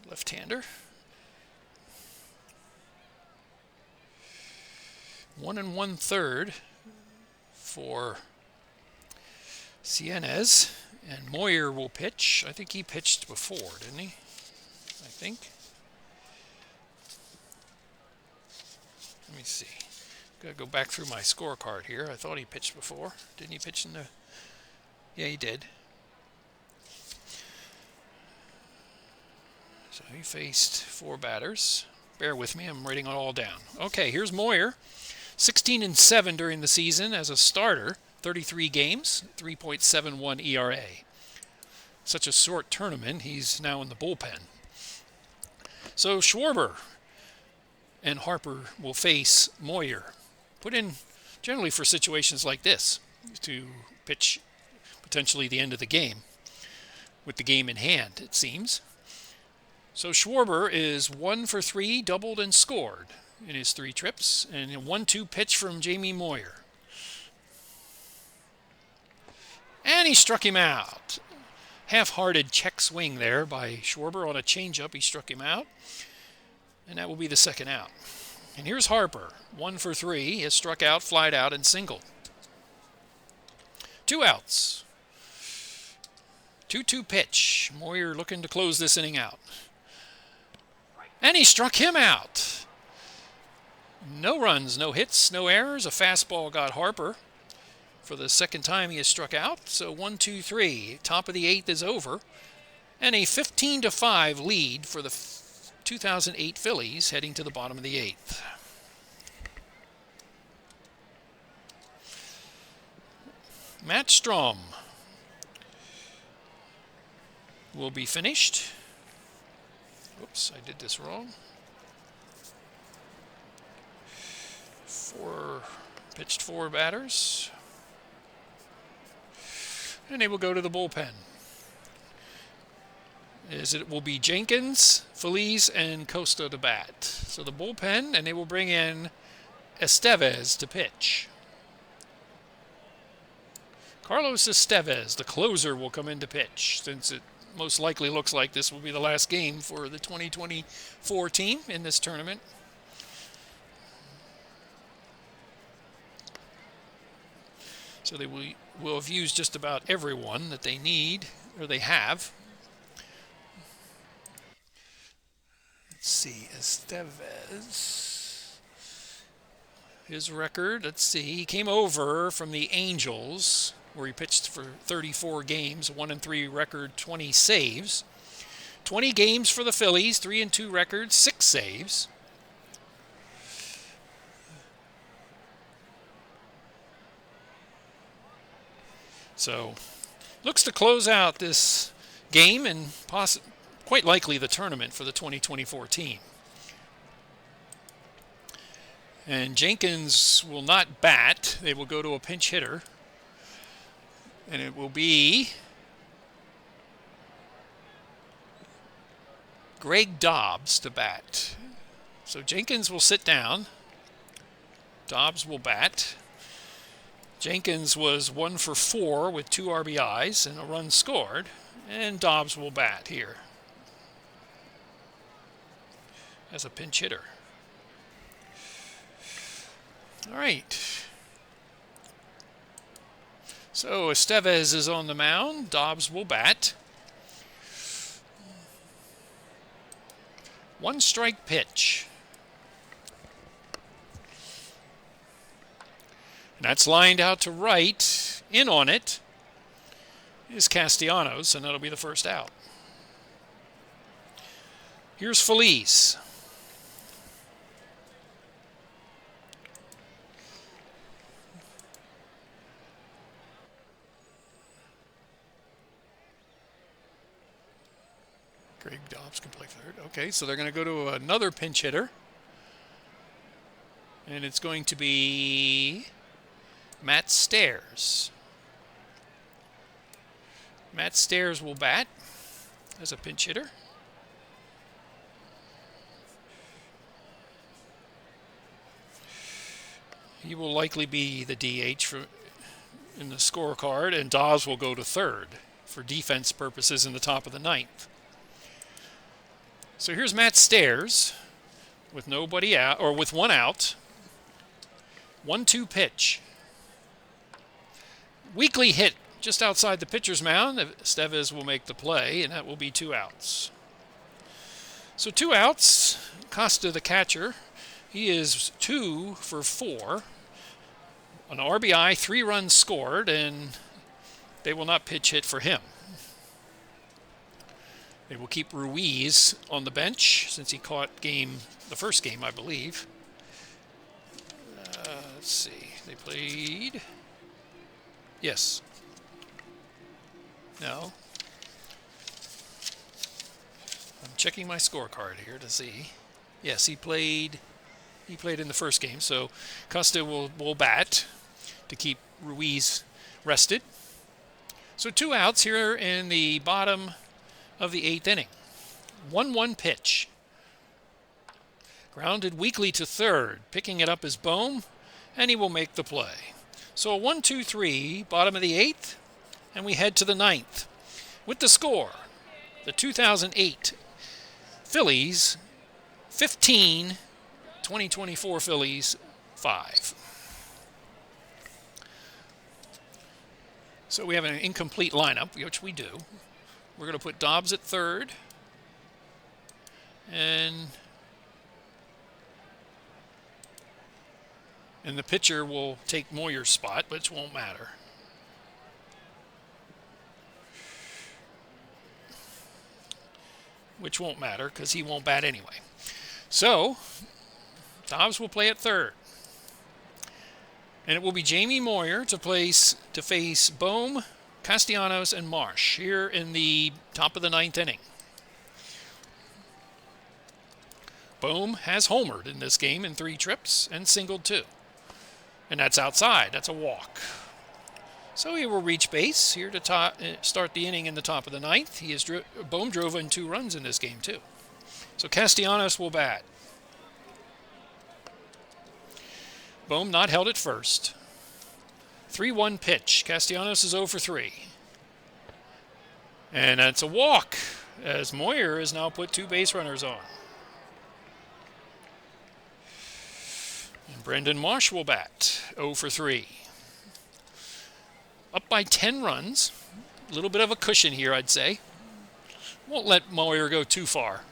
Left-hander. 1 1/3 for Cienez, and Moyer will pitch. I think he pitched before, didn't he? I think. Let me see. Got to go back through my scorecard here. I thought he pitched before. Didn't he pitch in the... Yeah, he did. So he faced 4 batters. Bear with me, I'm writing it all down. Okay, here's Moyer. 16-7 during the season as a starter. 33 games, 3.71 ERA. Such a short tournament, he's now in the bullpen. So Schwarber and Harper will face Moyer. Put in generally for situations like this to pitch potentially the end of the game with the game in hand, it seems. So Schwarber is 1 for 3, doubled and scored in his 3 trips, and a 1-2 pitch from Jamie Moyer. And he struck him out. Half-hearted check swing there by Schwarber on a changeup. He struck him out, and that will be the second out. And here's Harper, 1 for 3. He has struck out, flied out, and singled. 2 outs. 2-2 pitch. Moyer looking to close this inning out. And he struck him out. No runs, no hits, no errors. A fastball got Harper. For the second time he has struck out. So 1-2-3. Top of the 8th is over. And a 15-5 lead for the 2008 Phillies heading to the bottom of the 8th. Matt Strom will be finished. Oops, I did this wrong. Pitched 4 batters. And they will go to the bullpen. It will be Jenkins, Phillies, and Costa to bat. So the bullpen, and they will bring in Estevez to pitch. Carlos Estevez, the closer, will come in to pitch, since it most likely looks like this will be the last game for the 2024 team in this tournament. So they will have used just about everyone that they need, or they have. Let's see, Estevez. His record, let's see, he came over from the Angels, where he pitched for 34 games, 1-3 record, 20 saves. 20 games for the Phillies, 3-2 record, 6 saves. So, looks to close out this game and quite likely the tournament for the 2024 team. And Jenkins will not bat. They will go to a pinch hitter. And it will be Greg Dobbs to bat. So Jenkins will sit down. Dobbs will bat. Jenkins was 1 for 4 with 2 RBIs and a run scored. And Dobbs will bat here as a pinch hitter. All right. So Estevez is on the mound. Dobbs will bat. 1 strike pitch. And that's lined out to right. In on it is Castellanos, and that'll be the first out. Here's Phillies. Greg Dobbs can play third. Okay, so they're going to go to another pinch hitter. And it's going to be Matt Stairs. Matt Stairs will bat as a pinch hitter. He will likely be the DH in the scorecard, and Dobbs will go to third for defense purposes in the top of the 9th. So here's Matt Stairs with nobody out, or with 1 out. 1-2 pitch. Weakly hit just outside the pitcher's mound. Estevez will make the play, and that will be 2 outs. So 2 outs. Costa, the catcher, he is 2 for 4. An RBI, 3 runs scored, and they will not pitch hit for him. They will keep Ruiz on the bench since he caught the first game, I believe. Let's see. They played. Yes. No. I'm checking my scorecard here to see. Yes, he played in the first game. So Costa will bat to keep Ruiz rested. So 2 outs here in the bottom of the 8th inning. 1-1 pitch. Grounded weakly to third. Picking it up is Bohm, and he will make the play. So a 1-2-3, bottom of the 8th, and we head to the 9th. With the score, the 2008 Phillies 15, 2024 Phillies 5. So we have an incomplete lineup, which we do. We're going to put Dobbs at third. And the pitcher will take Moyer's spot, which won't matter. Which won't matter because he won't bat anyway. So Dobbs will play at third. And it will be Jamie Moyer to face Bohm, Castellanos, and Marsh here in the top of the ninth inning. Bohm has homered in this game in 3 trips and singled 2. And that's outside. That's a walk. So he will reach base here to start the inning in the top of the ninth. Bohm drove in 2 runs in this game too. So Castellanos will bat. Bohm not held at first. 3-1 pitch. Castellanos is 0 for 3. And that's a walk, as Moyer has now put 2 base runners on. And Brendan Marsh will bat, 0 for 3. Up by 10 runs. A little bit of a cushion here, I'd say. Won't let Moyer go too far.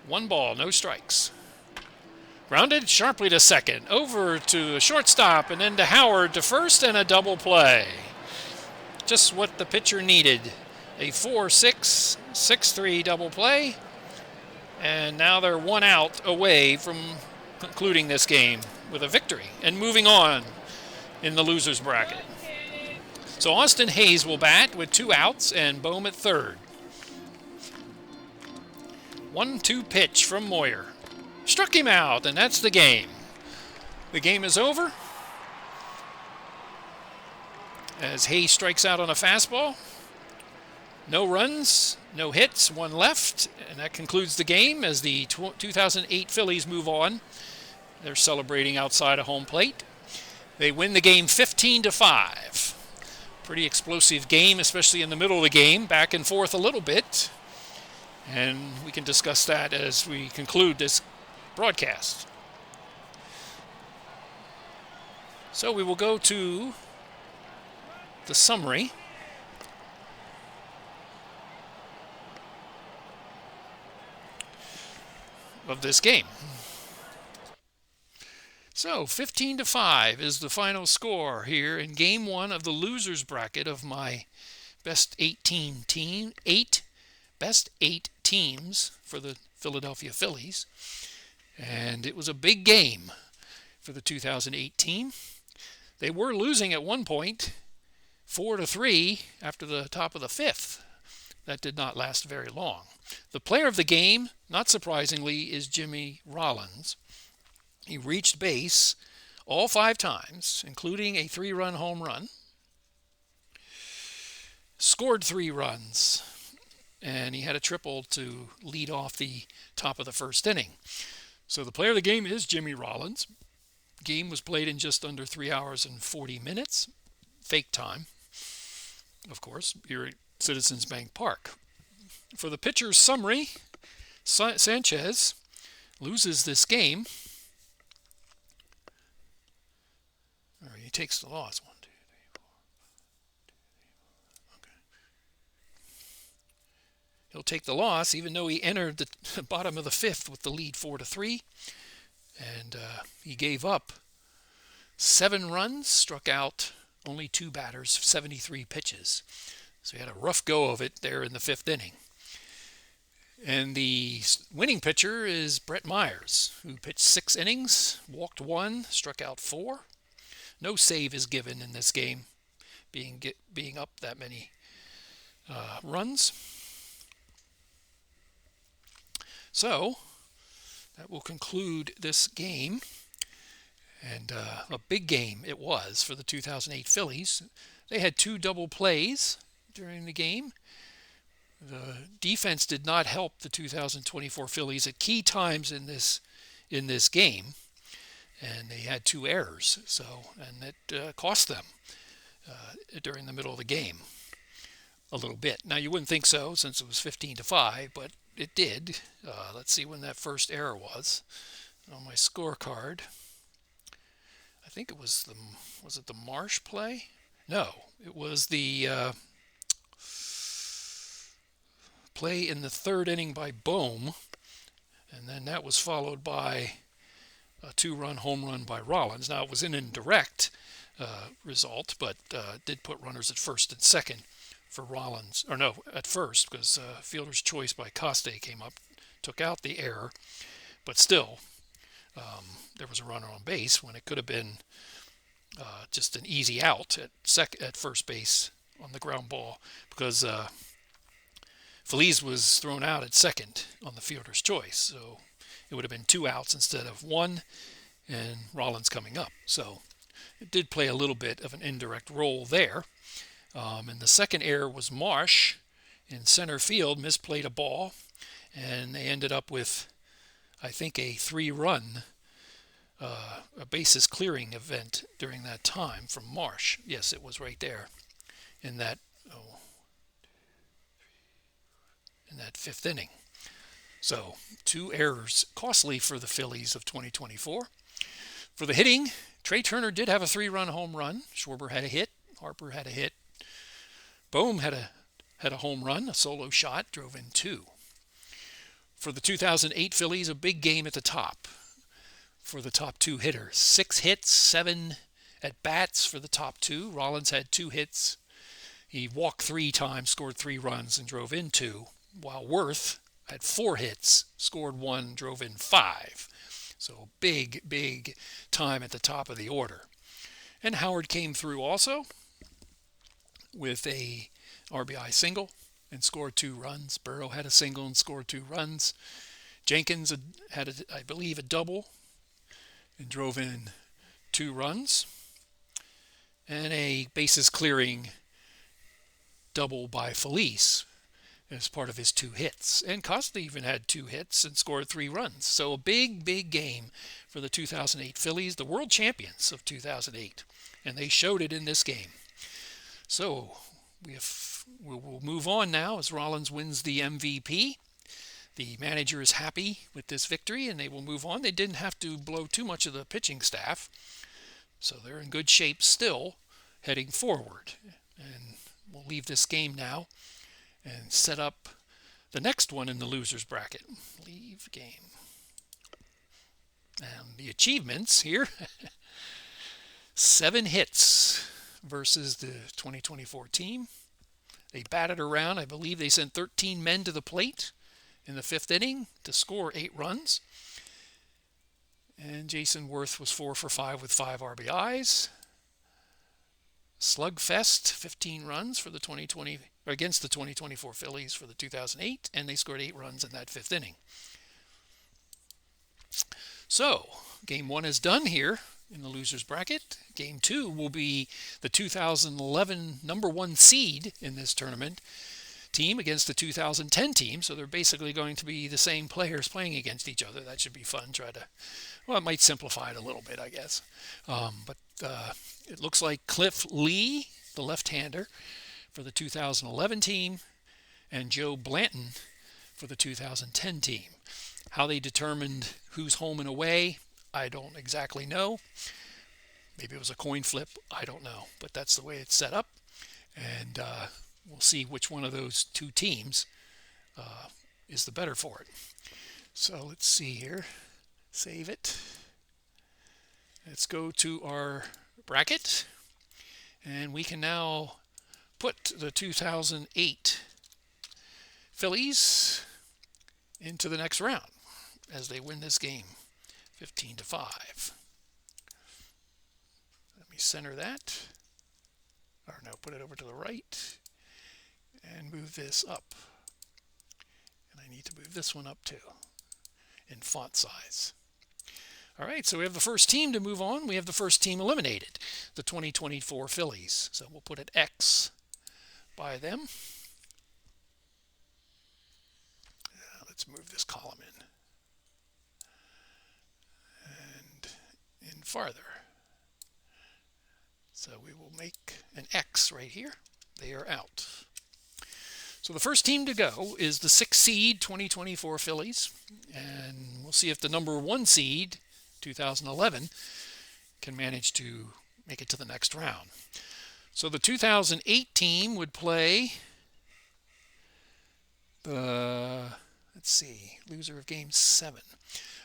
1 ball, no strikes. Grounded sharply to second, over to the shortstop, and then to Howard to first, and a double play. Just what the pitcher needed. A 4-6, 6-3 double play. And now they're 1 out away from concluding this game with a victory and moving on in the loser's bracket. So Austin Hayes will bat with 2 outs and Bohm at third. 1-2 pitch from Moyer. Struck him out, and that's the game. The game is over as Hayes strikes out on a fastball. No runs, no hits, 1 left, and that concludes the game as the 2008 Phillies move on. They're celebrating outside of home plate. They win the game 15-5. Pretty explosive game, especially in the middle of the game, back and forth a little bit. And we can discuss that as we conclude this broadcast. So we will go to the summary. Of this game. So 15-5 is the final score here in game 1 of the losers bracket of my best 8 teams for the Philadelphia Phillies. And it was a big game for the 2008 team. They were losing at one point 4-3 after the top of the 5th. That did not last very long. The player of the game, not surprisingly, is Jimmy Rollins. He reached base all 5 times, including a 3-run home run. Scored 3 runs, and he had a triple to lead off the top of the first inning. So the player of the game is Jimmy Rollins. Game was played in just under 3 hours and 40 minutes. Fake time, of course, here at Citizens Bank Park. For the pitcher's summary, Sanchez loses this game. He takes the loss. 1, 2, 3, 4. Okay. He'll take the loss, even though he entered the bottom of the 5th with the lead 4-3. And he gave up 7 runs, struck out only 2 batters, 73 pitches. So he had a rough go of it there in the 5th inning. And the winning pitcher is Brett Myers, who pitched 6 innings, walked 1, struck out 4. No save is given in this game, being up that many runs. So that will conclude this game. And a big game it was for the 2008 Phillies. They had 2 double plays during the game. The defense did not help the 2024 Phillies at key times in this game, and they had 2 errors. And it cost them during the middle of the game a little bit. Now you wouldn't think so since it was 15-5, but it did. Let's see when that first error was on my scorecard. I think it was the Marsh play? No, it was the play in the third inning by Bohm, and then that was followed by a two-run home run by Rollins. Now, it was an indirect result, but did put runners at first and second for Rollins. Or no, at first, because fielder's choice by Coste came up, took out the error, but still, there was a runner on base when it could have been just an easy out at first base on the ground ball, because Phillies was thrown out at second on the fielder's choice. So it would have been 2 outs instead of 1, and Rollins coming up. So it did play a little bit of an indirect role there. And the second error was Marsh in center field, misplayed a ball, and they ended up with, I think, a 3-run a bases clearing event during that time from Marsh. Yes, it was right there in that fifth inning. So 2 errors, costly for the Phillies of 2024. For the hitting, Trey Turner did have a 3-run home run. Schwarber had a hit. Harper had a hit. Bohm had a home run, a solo shot, drove in 2. For the 2008 Phillies, a big game at the top for the top 2 hitters. 6 hits, 7 at-bats for the top 2. Rollins had 2 hits. He walked 3 times, scored 3 runs, and drove in 2, while Worth had 4 hits, scored 1, drove in 5. So big time at the top of the order. And Howard came through also with a RBI single and scored 2 runs. Burrow had a single and scored 2 runs. Jenkins had, I believe, a double and drove in 2 runs. And a bases clearing double by Phillies as part of his 2 hits. And Costa even had 2 hits and scored 3 runs. So a big game for the 2008 Phillies, the world champions of 2008. And they showed it in this game. So we'll move on now as Rollins wins the MVP. The manager is happy with this victory, and they will move on. They didn't have to blow too much of the pitching staff, so they're in good shape still heading forward. And we'll leave this game now and set up the next one in the losers bracket. Leave game. And the achievements here. 7 hits versus the 2024 team. They batted around. I believe they sent 13 men to the plate in the 5th inning to score 8 runs. And Jason Worth was 4 for 5 with 5 RBIs. Slugfest, 15 runs for the against the 2024 Phillies for the 2008, and they scored 8 runs in that 5th inning. So, game 1 is done here in the losers bracket. Game 2 will be the 2011 number 1 seed in this tournament team against the 2010 team. So they're basically going to be the same players playing against each other. That should be fun. It might simplify it a little bit, I guess. But it looks like Cliff Lee, the left-hander, for the 2011 team, and Joe Blanton for the 2010 team. How they determined who's home and away, I don't exactly know. Maybe it was a coin flip. I don't know. But that's the way it's set up. And we'll see which one of those 2 teams is the better for it. So let's see here. Save it. Let's go to our bracket. And we can now put the 2008 Phillies into the next round as they win this game 15-5. Let me center that. Or no, put it over to the right and move this up. And I need to move this one up too in font size. All right, so we have the first team to move on. We have the first team eliminated, the 2024 Phillies. So we'll put an X by them. Let's move this column in. And in farther. So we will make an X right here. They are out. So the first team to go is the 6th seed 2024 Phillies, and we'll see if the number 1 seed 2011 can manage to make it to the next round. So the 2008 team would play the, let's see, loser of game 7.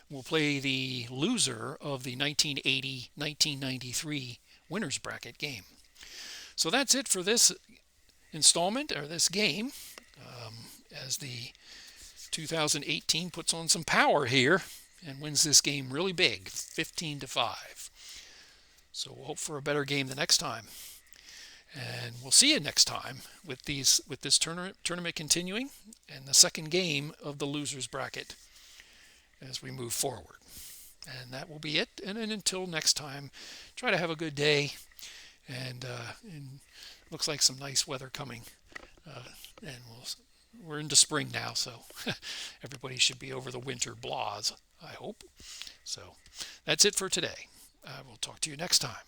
We'll play the loser of the 1980-1993 winners bracket game. So that's it for this installment, or this game, as the 2018 puts on some power here and wins this game really big, 15-5. So we'll hope for a better game the next time. And we'll see you next time with this tournament continuing and the second game of the losers bracket as we move forward. And that will be it. And then until next time, try to have a good day. And looks like some nice weather coming. And we're into spring now, so everybody should be over the winter blahs, I hope. So that's it for today. I will talk to you next time.